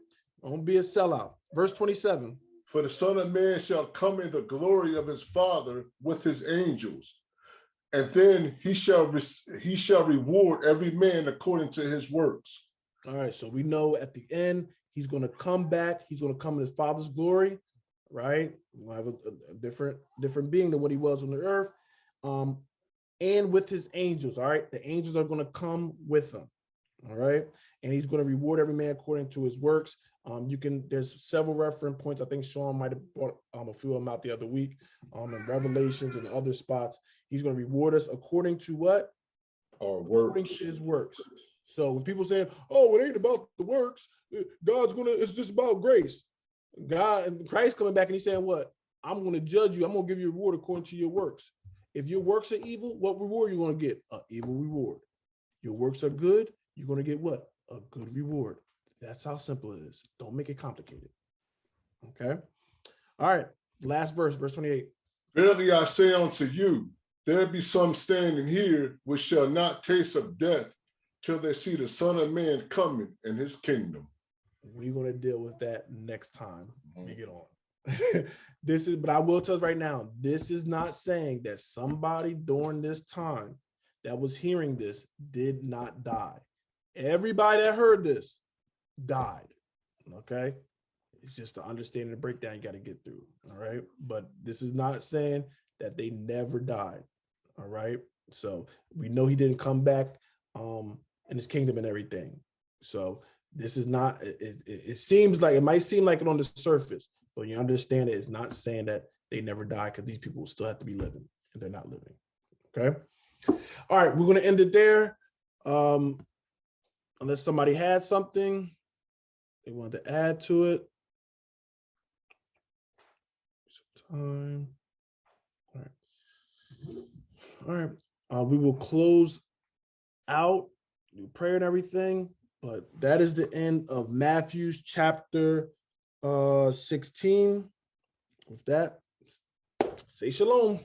Don't be a sellout. Verse 27. For the Son of Man shall come in the glory of his Father with his angels. And then he shall reward every man according to his works. All right. So we know at the end, he's going to come back. He's going to come in his Father's glory. Right. We'll have a different being than what he was on the earth. And with his angels. All right. The angels are going to come with him. All right. And he's going to reward every man according to his works. There's several reference points. I think Sean might have brought a few of them out the other week in Revelations and other spots. He's going to reward us according to what? Our works. According to his works. So when people say, oh, it ain't about the works, it's just about grace. God and Christ coming back and he's saying what? I'm going to judge you. I'm going to give you a reward according to your works. If your works are evil, what reward are you going to get? An evil reward. Your works are good, you're going to get what? A good reward. That's how simple it is. Don't make it complicated. Okay? All right. Last verse 28. Verily I say unto you, there be some standing here which shall not taste of death till they see the Son of Man coming in his kingdom. We're going to deal with that next time we get on. But I will tell you right now, this is not saying that somebody during this time that was hearing this did not die. Everybody that heard this died. Okay? It's just the understanding and breakdown you got to get through. All right. But this is not saying that they never died. All right. So we know he didn't come back in his kingdom and everything. So this is not, it seems like, it might seem like it on the surface, but you understand it's not saying that they never die, because these people still have to be living and they're not living. Okay. All right. We're going to end it there. Unless somebody had something they wanted to add to it. Time. All right. All right. We will close out, do prayer and everything, but that is the end of Matthew's chapter 16. With that, say shalom.